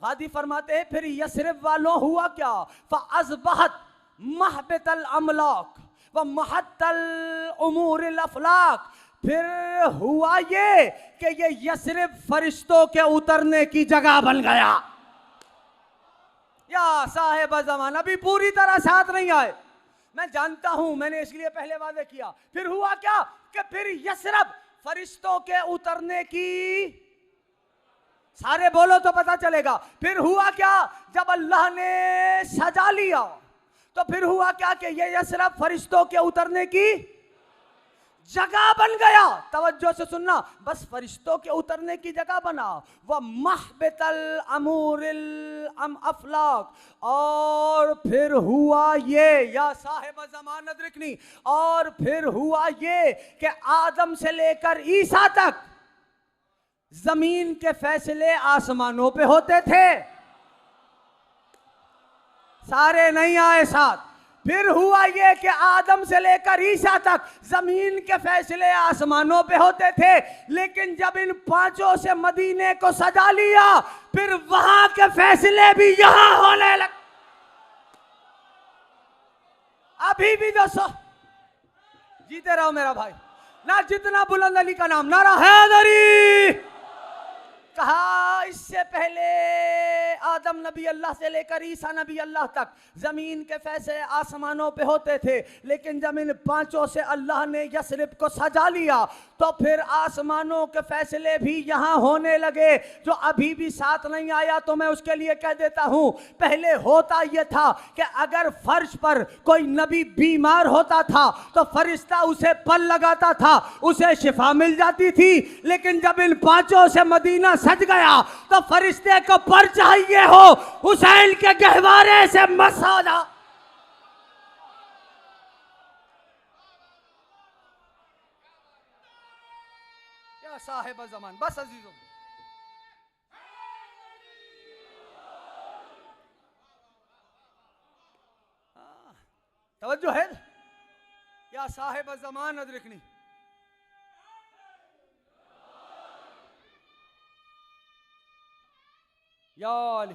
गादी फरमाते हैं फिर यसरिब वालों हुआ क्या, फ़अज़बहत महबतल अमलाक व महतल उमूरिल अफलाक, फिर हुआ ये कि ये यसरिब फरिश्तों के उतरने की जगह बन गया। या साहिब ज़मान, अभी पूरी तरह साथ नहीं आए, मैं जानता हूं, मैंने इसलिए पहले वादे किया। फिर हुआ क्या कि फिर यसरिब फरिश्तों के उतरने की, सारे बोलो तो पता चलेगा। फिर हुआ क्या, जब अल्लाह ने सजा लिया तो फिर हुआ क्या कि ये यसरिब फरिश्तों के उतरने की जगह बन गया। तवज्जो से सुनना, बस फरिश्तों के उतरने की जगह बना। वह महबतल अमूरिल अफलाक, और फिर हुआ ये, या साहिब ज़मान अदरिकनी, और फिर हुआ ये कि आदम से लेकर ईसा तक जमीन के फैसले आसमानों पे होते थे। सारे नहीं आए साथ। फिर हुआ ये कि आदम से लेकर ईसा तक जमीन के फैसले आसमानों पे होते थे, लेकिन जब इन पांचों से मदीने को सजा लिया, फिर वहां के फैसले भी यहां होने लगे। अभी भी दोस्तों जीते रहो मेरा भाई, ना जितना बुलंद अली का नाम, नारा हैदरी। कहा इससे पहले आदम नबी अल्लाह से लेकर ईसा नबी अल्लाह तक जमीन के फैसले आसमानों पे होते थे, लेकिन जब इन पांचों से अल्लाह ने यसरिब को सजा लिया तो फिर आसमानों के फैसले भी यहां होने लगे। जो अभी भी साथ नहीं आया तो मैं उसके लिए कह देता हूं, पहले होता यह था कि अगर फर्श पर कोई नबी बीमार होता था तो फरिश्ता उसे पल लगाता था, उसे शिफा मिल जाती थी। लेकिन जब इन पांचों से मदीना सज गया तो फरिश्ते को पर चाहिए हो हुसैन के गहवारे से मसौदा। या साहिब ज़मान, बस अजीजों, तवज्जो है। या साहिब ज़मान अदरिकनी, या अली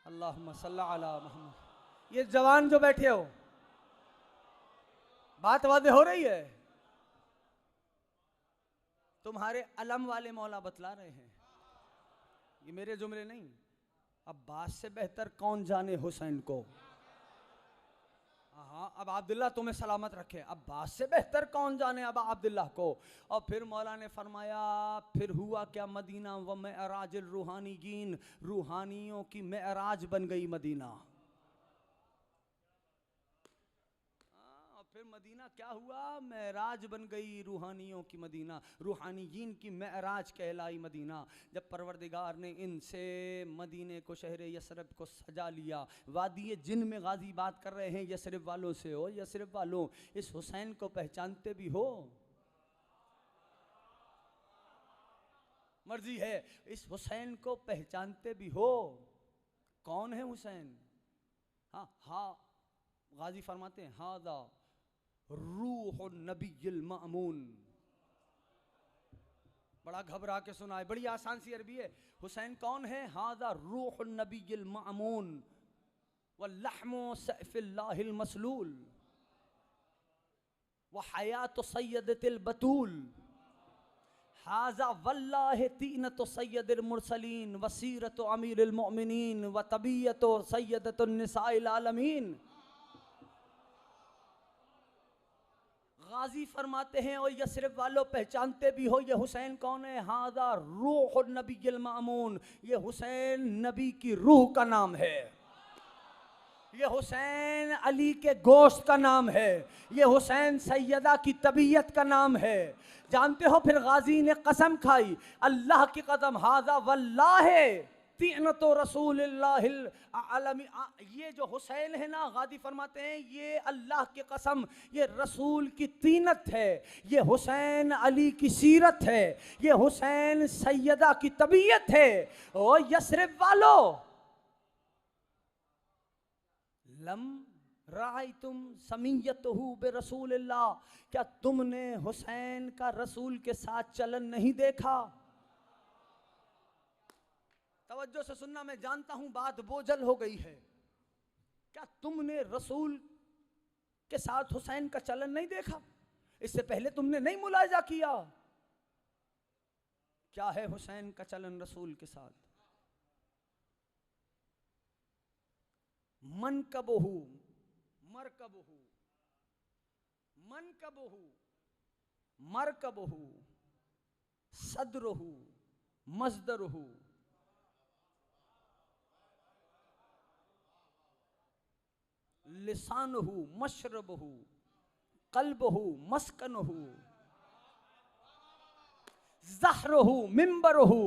अल्लाहुम्मा सल्ली अला मुहम्मद। ये जवान जो बैठे हो, बात वादे हो रही है, तुम्हारे अलम वाले मौला बतला रहे हैं, ये मेरे जुमले नहीं। अब्बास से बेहतर कौन जाने हुसैन को। हाँ, अब अब्दुल्ला तुम्हें सलामत रखे, अब्बास से बेहतर कौन जाने अब अब्दुल्ला को। और फिर मौला ने फरमाया फिर हुआ क्या, मदीना व मेराजिल रूहानीयीन, रूहानियों की मेराज बन गई मदीना। फिर मदीना क्या हुआ, मेराज बन गई रूहानियों की मदीना, रूहानीयीन की मेराज कहलाई मदीना। जब परवरदिगार ने इनसे मदीने को, शहर यसरिब को सजा लिया। वादी जिन में गाजी बात कर रहे हैं यसरिब वालों से। हो यसरिब वालों, इस हुसैन को पहचानते भी हो? मर्जी है, इस हुसैन को पहचानते भी हो? कौन है हुसैन? हाँ, गाजी फरमाते हैं हादा रूह नबील मामून। बड़ा घबरा के सुना है, बड़ी आसान सी अरबी है। हुसैन कौन है? हादा रूह नबील मामून व लहमो सैफिल्लाहिल मसलूल व हयात सय्यदतिल बतूल। हाजा वल्लाहि तीनत सय्यदिल मुरसलीन व सीरत अमीरिल मोमिनीन व तबीयत सय्यदतुन निसाइल आलमीन। गाजी फरमाते हैं और यसरिब वालों पहचानते भी हो, ये हुसैन कौन है? हादा रूह नबील मामून, ये हुसैन नबी की रूह का नाम है। ये हुसैन अली के गोश्त का नाम है, ये हुसैन सैयदा की तबीयत का नाम है। जानते हो फिर गाजी ने कसम खाई, अल्लाह की कसम, हाजा वल्लाहे तीनतो रसूलिल्लाहिल आलमी। ये जो हुसैन है ना, गाजी फरमाते हैं ये अल्लाह की कसम, ये रसूल की तीनत है, ये हुसैन अली की सीरत है, ये हुसैन सैयदा की तबीयत है। ओ यस्रिब वालो, लम रायतुम समीयतहु बिरसूलिल्लाह, क्या तुमने हुसैन का रसूल के साथ चलन नहीं देखा? तवज्जो से सुनना, मैं जानता हूं बात बोझल हो गई है। क्या तुमने रसूल के साथ हुसैन का चलन नहीं देखा? इससे पहले तुमने नहीं मुलाजा किया? क्या है हुसैन का चलन रसूल के साथ? मनकबहु मरकबहु, मनकबहु मरकबहु, सदरहु मजदरहु, लिसानहु मशरबहु, कल्बहु मस्कनहु, ज़हरहु मिंबरहु।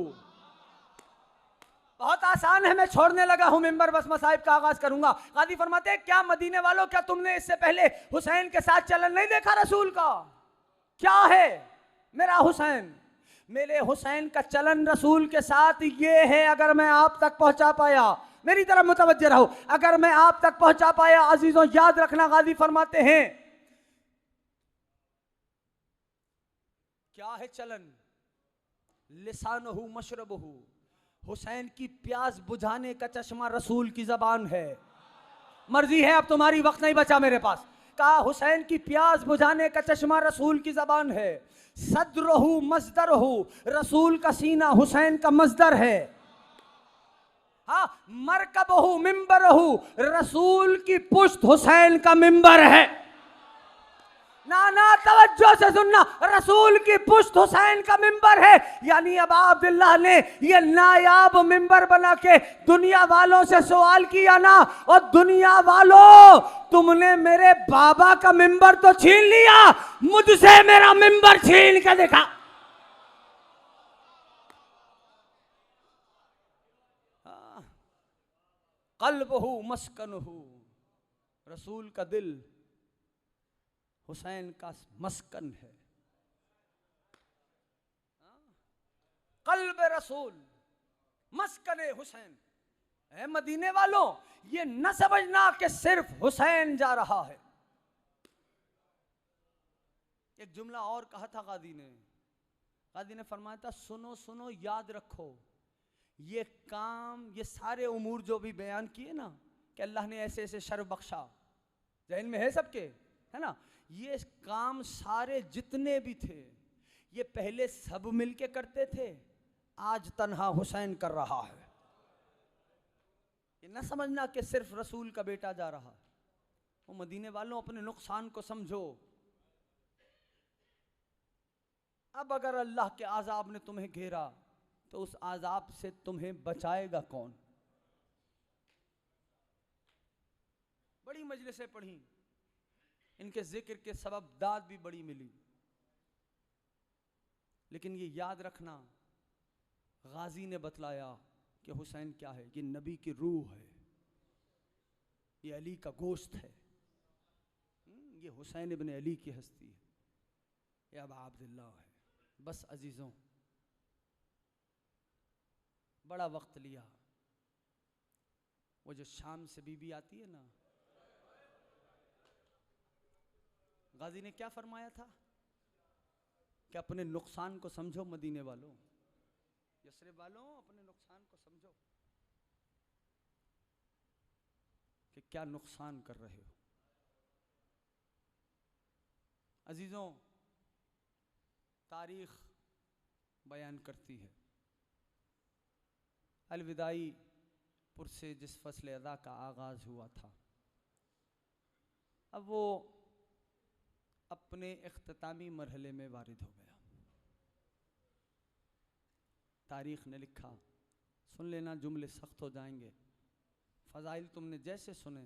बहुत आसान है, मैं छोड़ने लगा हूं मिंबर, बस मसाइब का आगाज करूंगा। गाजी फरमाते हैं, क्या मदीने वालों, क्या तुमने इससे पहले हुसैन के साथ चलन नहीं देखा रसूल का? क्या है मेरा हुसैन? मेरे हुसैन का चलन रसूल के साथ ये है, अगर मैं आप तक पहुंचा पाया, मेरी तरफ मुतवज्जे रहो, अगर मैं आप तक पहुंचा पाया, अजीजों याद रखना, गाजी फरमाते हैं क्या है चलन? लिसानहु मशरबहु, हुसैन की प्यास बुझाने का चश्मा रसूल की जबान है। मर्जी है अब तुम्हारी, वक्त नहीं बचा मेरे पास। कहा हुसैन की प्यास बुझाने का चश्मा रसूल की जबान है। सदरहु मजदरहु, रसूल का सीना हुसैन का मजदर है। हाँ, मरकबहु मिंबरहु, रसूल की पुश्त हुसैन का मिंबर है। ना तवज्जो से सुनना, रसूल की पुश्त हुसैन का मिंबर है। यानी अब अब्दुल्लाह ने ये नायाब मिंबर बना के दुनिया वालों से सवाल किया ना, और दुनिया वालों, तुमने मेरे बाबा का मिंबर तो छीन लिया, मुझसे मेरा मिंबर छीन के देखा। कल्बहु मस्कनहु, रसूल का दिल हुसैन का मस्कन है। कल्ब रसूल मस्कन हुसैन। है मदीने वालों, ये न समझना कि सिर्फ हुसैन जा रहा है। एक जुमला और कहा था गाजी ने फरमाया था, सुनो सुनो याद रखो, ये काम, ये सारे उमूर जो भी बयान किए ना, कि अल्लाह ने ऐसे ऐसे शर्फ बख्शा, जहन में है सबके, है ना, ये काम सारे जितने भी थे, ये पहले सब मिलके करते थे, आज तन्हा हुसैन कर रहा है। ये ना समझना कि सिर्फ रसूल का बेटा जा रहा है। वो मदीने वालों, अपने नुकसान को समझो। अब अगर अल्लाह के आज़ाब ने तुम्हें घेरा, तो उस आज़ाब से तुम्हें बचाएगा कौन? बड़ी मजलिसें पढ़ी, इनके जिक्र के सबब दाद भी बड़ी मिली, लेकिन ये याद रखना, गाजी ने बतलाया कि हुसैन क्या है? ये नबी की रूह है, ये अली का गोश्त है, ये हुसैन इब्न अली की हस्ती है, ये अब अब्दुल्लाह है। बस अजीज़ों, बड़ा वक्त लिया। वो जो शाम से बीबी आती है ना, गाजी ने क्या फरमाया था कि अपने नुकसान को समझो मदीने वालों, यसरिब वालों, अपने नुकसान को समझो कि क्या नुकसान कर रहे हो। अजीजों, तारीख बयान करती है, अलविदाई पुर से जिस फसल अदा का आगाज़ हुआ था, अब वो अपने इख्तितामी मरहले में वारिद हो गया। तारीख ने लिखा, सुन लेना, जुमले सख्त हो जाएंगे, फ़ज़ाइल तुमने जैसे सुने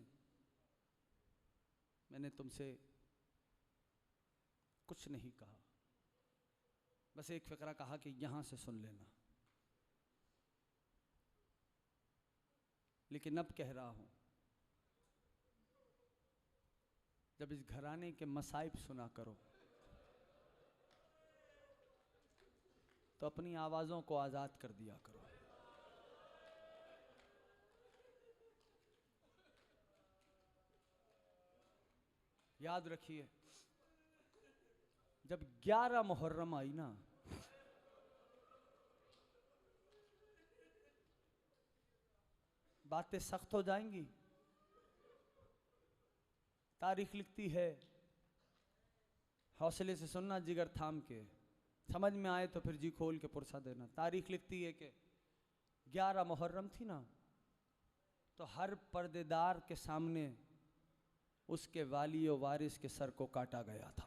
मैंने तुमसे कुछ नहीं कहा, बस एक फ़िक्रा कहा कि यहाँ से सुन लेना, लेकिन अब कह रहा हूँ जब इस घराने के मसाइब सुना करो तो अपनी आवाज़ों को आज़ाद कर दिया करो। याद रखिए, जब 11 मुहर्रम आई ना, बातें सख्त हो जाएंगी। तारीख लिखती है, हौसले से सुनना, जिगर थाम के, समझ में आए तो फिर जी खोल के पुरसा देना। तारीख लिखती है कि 11 मुहर्रम थी ना, तो हर पर्देदार के सामने उसके वाली और वारिस के सर को काटा गया था।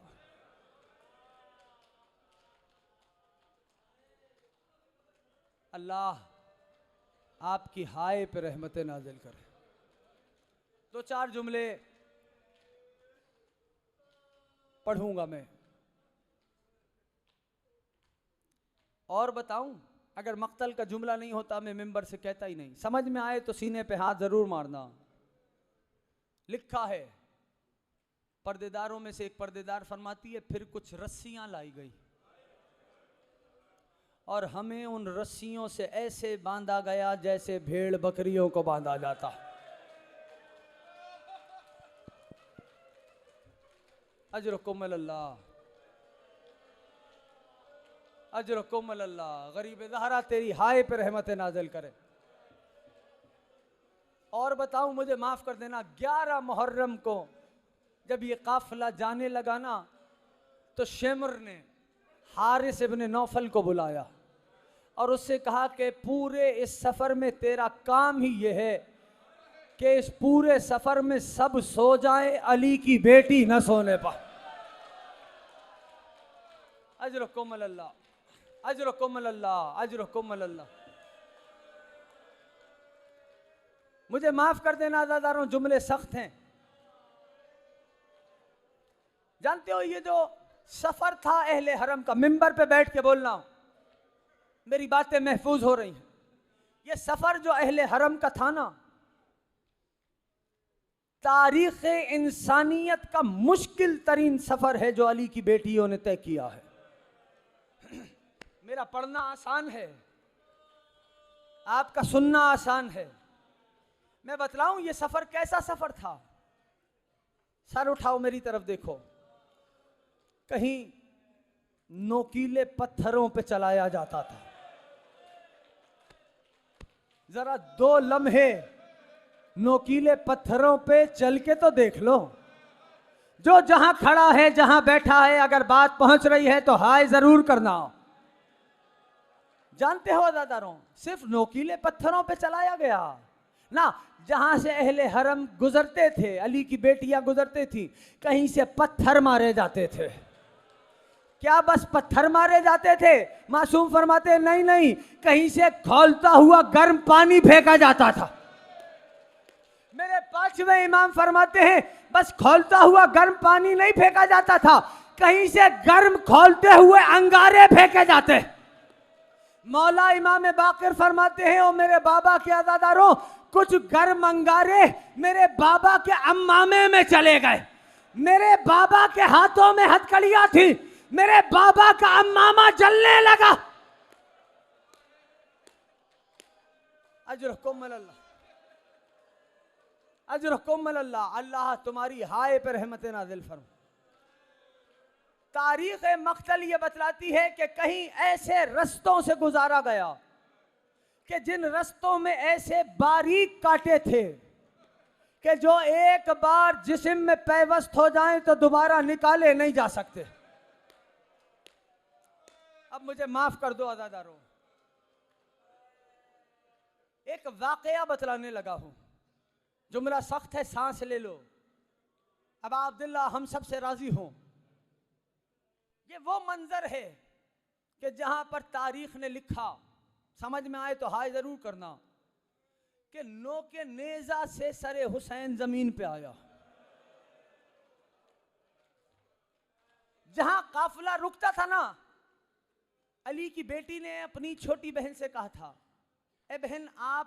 अल्लाह आपकी हाय पे रहमतें नाजिल करे। 2-4 जुमले पढ़ूंगा मैं और बताऊं। अगर मक्तल का जुमला नहीं होता मैं मिंबर से कहता ही नहीं। समझ में आए तो सीने पे हाथ जरूर मारना। लिखा है, पर्देदारों में से एक पर्देदार फरमाती है, फिर कुछ रस्सियां लाई गई और हमें उन रस्सियों से ऐसे बांधा गया जैसे भेड़ बकरियों को बांधा जाता। अजरकुम अल्लाह, अजरकुम अल्लाह। गरीब ज़हरा तेरी हाय पे रहमत नाज़िल करे। और बताऊं, मुझे माफ कर देना, 11 मुहर्रम को जब ये काफिला जाने लगा ना, तो शेमर ने हारिस इब्न नौफल को बुलाया और उससे कहा कि पूरे इस सफर में तेरा काम ही ये है कि इस पूरे सफर में सब सो जाएं, अली की बेटी न सोने पा। अजरकुम अल्लाह, अजरकुम अल्लाह, अजरकुम अल्लाह। मुझे माफ कर देना आज़ादारों, जुमले सख्त हैं। जानते हो, ये जो सफर था अहले हरम का, मिंबर पे बैठ के बोलना, मेरी बातें महफूज हो रही हैं। ये सफर जो अहले हरम का था ना, तारीख इंसानियत का मुश्किल तरीन सफर है जो अली की बेटियों ने तय किया है। मेरा पढ़ना आसान है, आपका सुनना आसान है। मैं बतलाऊं ये सफर कैसा सफर था। सर उठाओ, मेरी तरफ देखो। कहीं नोकीले पत्थरों पे चलाया जाता था। जरा 2 लम्हे नोकीले पत्थरों पे चल के तो देख लो। जो जहां खड़ा है, जहां बैठा है, अगर बात पहुंच रही है तो हाय जरूर करना। जानते हो अज़ादारों, सिर्फ नोकीले पत्थरों पे चलाया गया ना। जहां से अहले हरम गुजरते थे, अली की बेटियां गुजरते थी, कहीं से पत्थर मारे जाते थे। क्या बस पत्थर मारे जाते थे? मासूम फरमाते नहीं नहीं, कहीं से खौलता हुआ गर्म पानी फेंका जाता था। मेरे 5वें इमाम फरमाते हैं, बस खौलता हुआ गर्म पानी नहीं फेंका जाता था, कहीं से गर्म खौलते हुए अंगारे फेंके जाते। मौला इमाम बाकिर फरमाते हैं, ओ मेरे बाबा के अज़ादारों, कुछ गर्म अंगारे मेरे बाबा के अम्मामे में चले गए। मेरे बाबा के हाथों में हथकड़ियां थी, मेरे बाबा का अम्मामा जलने लगा। अजरकुम अल्लाह, अजरकुम अल्लाह। अल्लाह तुम्हारी हाय पे रहमत नाज़िल फरमा। तारीख मक्तल ये बतलाती है कि कहीं ऐसे रस्तों से गुजारा गया कि जिन रस्तों में ऐसे बारीक कांटे थे कि जो एक बार जिस्म में पैवस्त हो जाएं तो दोबारा निकाले नहीं जा सकते। अब मुझे माफ कर दो अज़ादारों, एक वाकया बतलाने लगा हूं। जुमला सख्त है, सांस ले लो। अब अब्दुल्ला हम सब से राजी हों। ये वो मंजर है कि जहां पर तारीख ने लिखा, समझ में आए तो हाय जरूर करना, कि नो के नेजा से सरे हुसैन जमीन पे आया। जहां काफिला रुकता था ना, अली की बेटी ने अपनी छोटी बहन से कहा था, ए बहन आप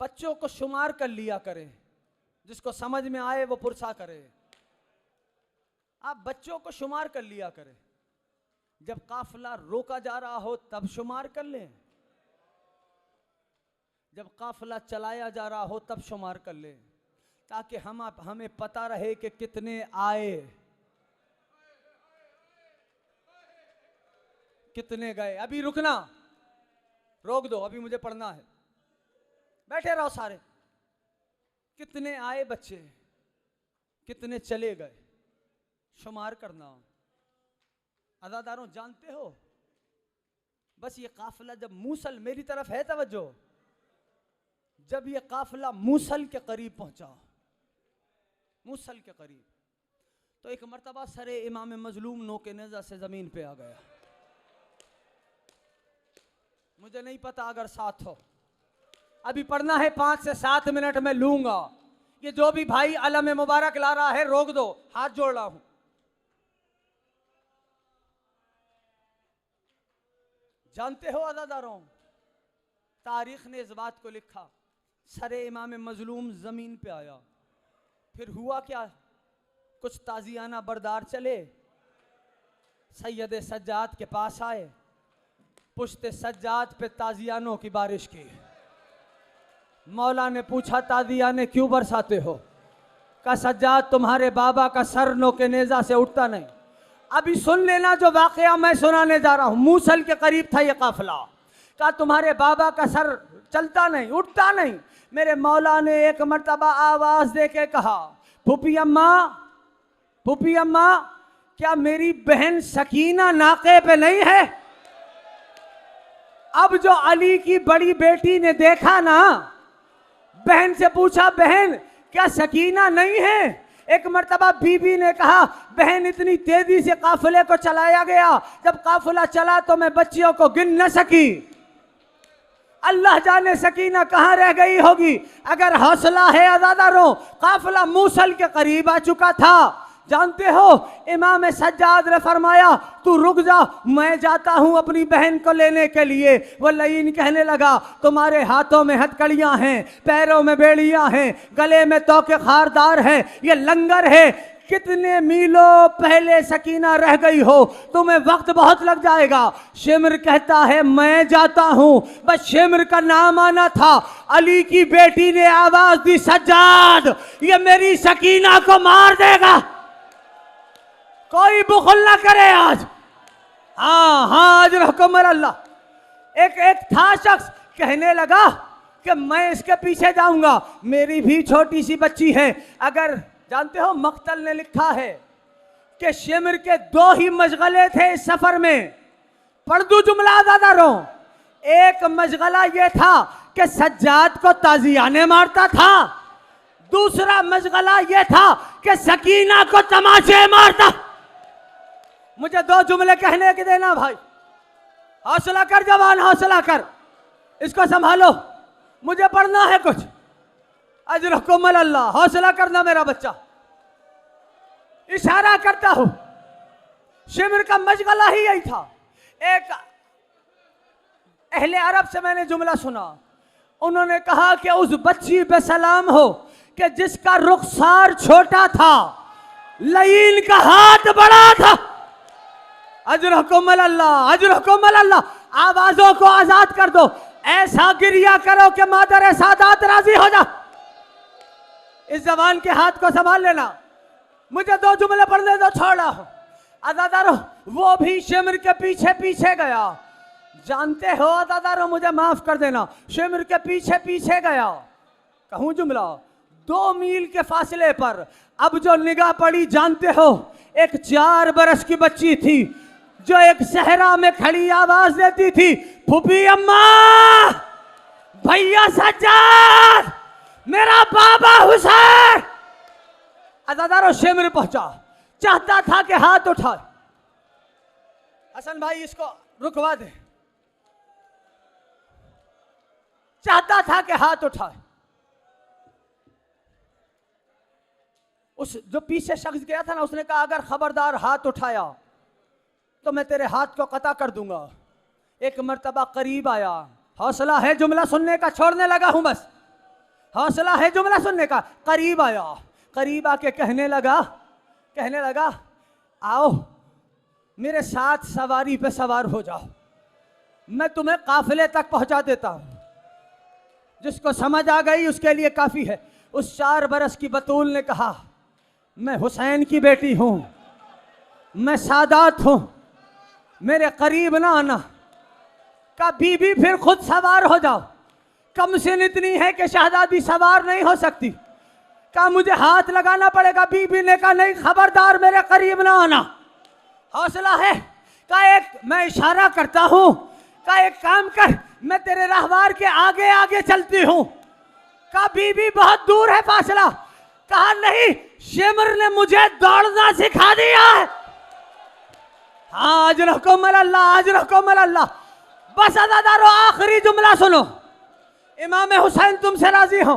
बच्चों को शुमार कर लिया करें, जिसको समझ में आए वो पुरसा करे, आप बच्चों को शुमार कर लिया करें, जब काफिला रोका जा रहा हो तब शुमार कर लें, जब काफिला चलाया जा रहा हो तब शुमार कर लें, ताकि हमें पता रहे कि कितने आए कितने गए। अभी रुकना, रोक दो, अभी मुझे पढ़ना है, बैठे रहो सारे। कितने आए बच्चे, कितने चले गए, शुमार करना। अज़ादारों जानते हो, बस ये काफिला जब मूसल, मेरी तरफ है तवज्जो, जब ये काफिला मूसल के करीब पहुंचा, मूसल के करीब, तो एक मर्तबा सरे इमाम मजलूम नो के नेज़ा से जमीन पे आ गया। मुझे नहीं पता अगर साथ हो, अभी पढ़ना है, 5 से 7 मिनट में लूंगा। ये जो भी भाई अलम मुबारक ला रहा है रोक दो, हाथ जोड़ रहा हूं। जानते हो अज़ादारों, तारीख ने इस बात को लिखा, सरे इमाम मजलूम जमीन पे आया, फिर हुआ क्या, कुछ ताजियाना बरदार चले, सैयद सज्जाद के पास आए, पुश्ते सज्जाद पे ताजियानों की बारिश की। मौला ने पूछा, ताजियाने क्यों बरसाते हो? का सज्जाद तुम्हारे बाबा का सर नो के नेजा से उठता नहीं। अभी सुन लेना जो वाकया मैं सुनाने जा रहा हूं, मूसल के करीब था ये काफिला, का तुम्हारे बाबा का सर चलता नहीं, उठता नहीं। मेरे मौला ने एक मर्तबा आवाज दे के कहा, फूफी अम्मा, फूफी अम्मा, क्या मेरी बहन सकीना नाके पे नहीं है? अब जो अली की बड़ी बेटी ने देखा ना, बहन से पूछा, बहन क्या सकीना नहीं है? एक मर्तबा बीबी ने कहा, बहन इतनी तेजी से काफिले को चलाया गया, जब काफिला चला तो मैं बच्चियों को गिन न सकी। अल्लाह जाने सकीना कहां रह गई होगी। अगर हौसला है अज़ादारों, काफिला मूसल के करीब आ चुका था। जानते हो, इमाम सज्जाद ने फरमाया, तू रुक जा, मैं जाता हूं अपनी बहन को लेने के लिए। वो लईन कहने लगा, तुम्हारे हाथों में हथकड़ियां हैं, पैरों में बेड़ियां हैं, गले में तोके खारदार है, ये लंगर है, कितने मीलों पहले सकीना रह गई हो, तुम्हें वक्त बहुत लग जाएगा। शिमर कहता है, मैं जाता हूं, बस शिमर का नाम आना था। अली की बेटी ने आवाज दी, सज्जाद ये मेरी सकीना को मार देगा, कोई बुखल ना करे आज। हाँ हाँ, आज हुक्म अल्लाह। एक था शख्स कहने लगा कि मैं इसके पीछे जाऊंगा, मेरी भी छोटी सी बच्ची है। अगर जानते हो, मक्तल ने लिखा है कि शिमर के 2 ही मशगले थे इस सफर में। पढ़ दूं जुमला अज़ादारों, एक मशगला यह था कि सज्जाद को ताजियाने मारता था, दूसरा मशगला यह था कि सकीना को तमाचे मारता। मुझे 2 जुमले कहने के देना भाई, हौसला कर जवान, हौसला कर, इसको संभालो, मुझे पढ़ना है कुछ। अजरकुम अल्लाह, हौसला करना मेरा बच्चा। इशारा करता हूं, शिमर का मशगला ही यही था। एक अहले अरब से मैंने जुमला सुना, उन्होंने कहा कि उस बच्ची पे सलाम हो कि जिसका रुखसार छोटा था, लईन का हाथ बड़ा था। अजरकुम अल्लाह, अजरकुम अल्लाह। आवाजों को आजाद कर दो, ऐसा गिरिया करो कि मादर सादात राजी हो जा। इस जवान के हाथ को संभाल लेना। मुझे 2 जुमले पढ़ने दो, छोड़ा हो अज़ादारों। वो भी शिमर के पीछे पीछे गया। जानते हो अज़ादारों, मुझे माफ कर देना, शिमर के पीछे पीछे गया। कहूं जुमला, 2 मील के फासले पर। अब जो निगाह पड़ी, जानते हो, एक 4 बरस की बच्ची थी जो एक सहरा में खड़ी आवाज देती थी, फूफी अम्मा, भैया सज्जाद, मेरा बाबा हुसैन। अज़ादारों, शिमर पहुंचा, चाहता था कि हाथ उठाए। हसन भाई इसको रुकवा दे। चाहता था कि हाथ उठाए। उस जो पीछे शख्स गया था ना, उसने कहा अगर खबरदार हाथ उठाया तो मैं तेरे हाथ को कता कर दूंगा। एक मर्तबा करीब आया, हौसला है जुमला सुनने का, छोड़ने लगा हूं बस, हौसला है जुमला सुनने का। करीब आया, करीब आके कहने लगा आओ मेरे साथ सवारी पे सवार हो जाओ, मैं तुम्हें काफिले तक पहुंचा देता हूं। जिसको समझ आ गई उसके लिए काफी है। उस 4 बरस की बतूल ने कहा मैं हुसैन की बेटी हूं, मैं सादात हूं, मेरे करीब ना आना। का बीबी फिर खुद सवार हो जाओ, कम सिन इतनी है कि शहजादी सवार नहीं हो सकती। का मुझे हाथ लगाना पड़ेगा। बीबी ने कहा नहीं, खबरदार मेरे करीब ना आना। हौसला है। का एक मैं इशारा करता हूं, का एक काम कर, मैं तेरे रहवार के आगे आगे चलती हूं। का बीबी बहुत दूर है फासला। कहा नहीं, शिमर ने मुझे दौड़ना सिखा दिया है। हाँ, अजरकुमुल अल्लाह, अजरकुमुल अल्लाह। बस अज़ादारो आखिरी जुमला सुनो, इमाम हुसैन तुमसे राजी हो।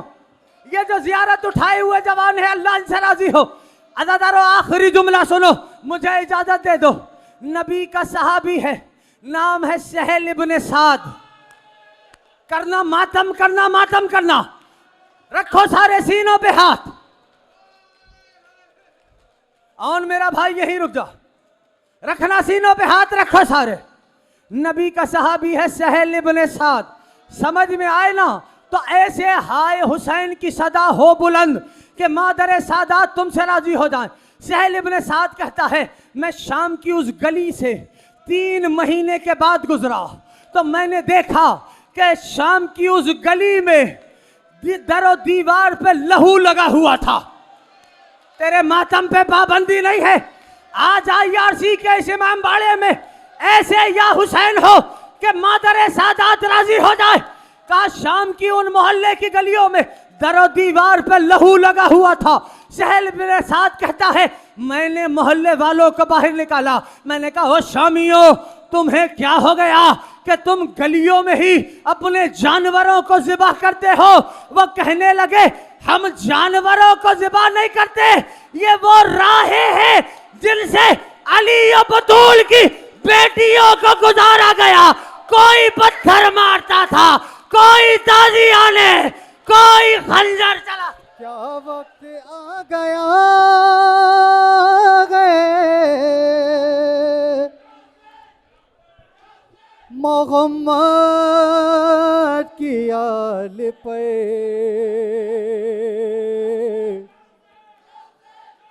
ये जो जियारत उठाए हुए जवान है, अल्लाह इनसे राजी हो। अज़ादारो आखिरी जुमला सुनो, मुझे इजाजत दे दो। नबी का सहाबी है, नाम है सहल इब्ने साद। करना मातम, करना मातम करना। रखो सारे सीनों पे हाथ। और मेरा भाई यही रुक जा, रखना सीनों पे हाथ रखो सारे। नबी का सहाबी है सहल इब्ने साद। समझ में आए ना? तो ऐसे हाय हुसैन की सदा हो बुलंद कि मादर सादात तुमसे राजी हो जाए। सहल इब्ने साद कहता है मैं शाम की उस गली से 3 महीने के बाद गुजरा तो मैंने देखा कि शाम की उस गली में दरो दीवार पे लहू लगा हुआ था। तेरे मातम पे पाबंदी नहीं है। आज IRC के इस इमाम बाड़े में ऐसे या हुसैन हो कि मादर सादात राजी हो जाए। का शाम की उन मोहल्ले की गलियों में दरो दीवार पे लहू लगा हुआ था। सहल इब्ने साद कहता है मैंने मोहल्ले वालों को बाहर निकाला। मैंने कहा ओ शामियों, तुम्हें क्या हो गया कि तुम गलियों में ही अपने जानवरों को ज़िबा करते हो? वो कहने लगे हम जानवरों को ज़िबा नहीं करते, ये वो राहें हैं जिनसे अली और बतूल की बेटियों को गुजारा गया। कोई पत्थर मारता था, कोई ताजियाने, कोई खंजर चला। क्या वक्त आ गया गए मोहम्मद की आल पे,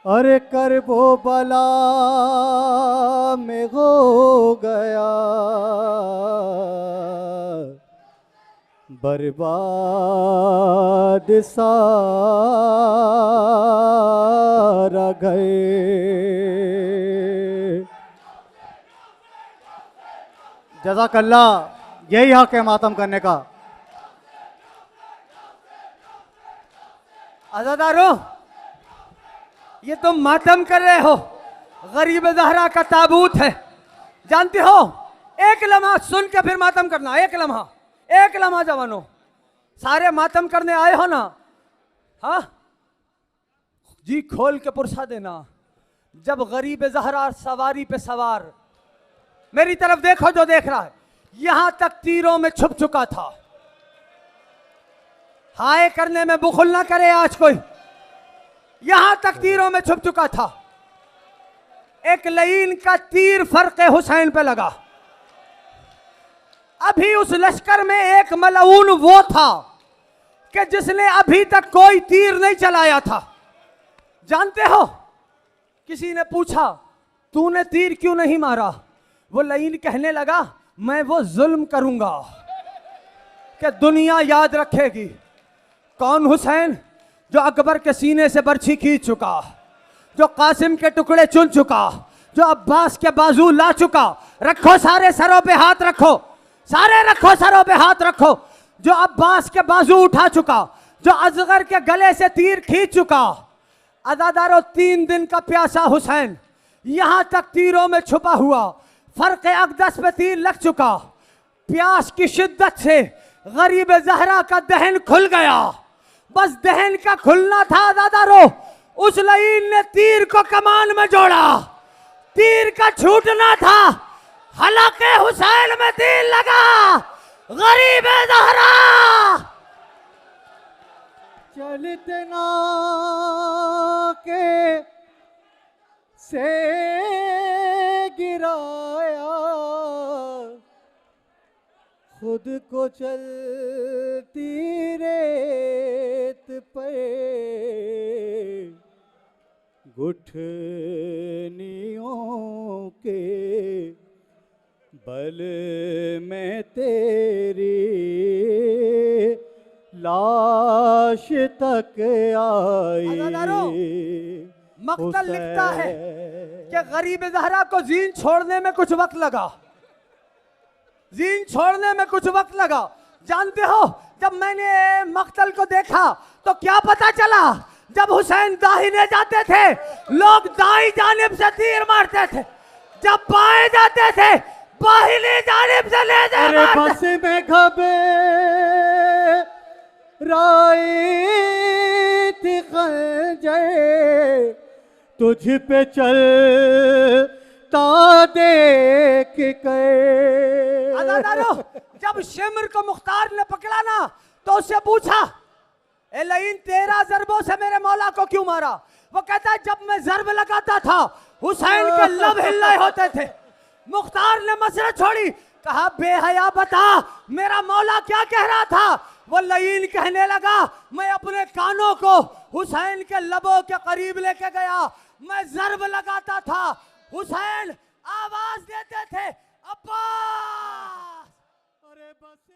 अरे करबो बला में हो गया बर्बाद सारा गए। जज़ाकल्लाह, यही हक है मातम करने का। अज़ादारो, ये तुम मातम कर रहे हो, गरीब ज़हरा का ताबूत है, जानते हो? एक लम्हा सुन के फिर मातम करना। एक लम्हा, एक लम्हा जवानों, सारे मातम करने आए हो ना? हाँ, जी खोल के पुरसा देना। जब गरीब ज़हरा सवारी पे सवार, मेरी तरफ देखो जो देख रहा है, यहां तक तीरों में छुप चुका था। हाय करने में बुखल ना करे आज कोई। यहां तक तीरों में छुप चुका था। एक लईन का तीर फर्क हुसैन पे लगा। अभी उस लश्कर में एक मलऊन वो था कि जिसने अभी तक कोई तीर नहीं चलाया था। जानते हो, किसी ने पूछा तूने तीर क्यों नहीं मारा? वो लईन कहने लगा मैं वो जुल्म करूंगा कि दुनिया याद रखेगी। कौन? हुसैन, जो अकबर के सीने से बर्छी खींच चुका, जो कासिम के टुकड़े चुन चुका, जो अब्बास के बाजू ला चुका। रखो सारे सरों पे हाथ रखो, सारे रखो सरों पे हाथ रखो। जो अब्बास के बाजू उठा चुका, जो असगर के गले से तीर खींच चुका। अज़ादारो, 3 दिन का प्यासा हुसैन यहां तक तीरों में छुपा हुआ। फर्क अक़दस पे तीर लग चुका। प्यास की शिद्दत से गरीब ज़हरा का दहन खुल गया। बस दहन का खुलना था अज़ादारो। उस लईन ने तीर को कमान में जोड़ा, तीर का छूटना था, हलके हुसैन में तीर लगा। गरीब ज़हरा चलते ना के से गिराया, खुद को चलती रेत पे घुटनियों के बल में तेरी लाश तक आई। मक्तल लिखता है कि गरीब ज़हरा को जीन छोड़ने में कुछ वक्त लगा, जीन छोड़ने में कुछ वक्त लगा। जानते हो जब मैंने मक्तल को देखा तो क्या पता चला, जब हुसैन दाहिने जाते थे लोग दाई जानिब से तीर मारते थे, जब बाएं जाते थे बाहिनी जानिब से लेज़र अरे मारते। बस में घबराई थी खंजर, तुझ पे चलता देख कर। अज़ादारो, जब शिमर को मुख्तार ने पकड़ा ना तो उससे पूछा, ए लईन 13 ज़रबों से मेरे मौला को क्यों मारा? वो कहता है जब मैं ज़रब लगाता था हुसैन के लब हिल्ले होते थे। मुख्तार ने मसरत छोड़ी, कहा बेहया बता मेरा मौला क्या कह रहा था? वो लईन कहने लगा, मैं अपने कानों को हुसैन के लबों के करीब लेके गया, मैं ज़रब लगाता था, हुसैन आवाज देते थे अब्बास। अरे बस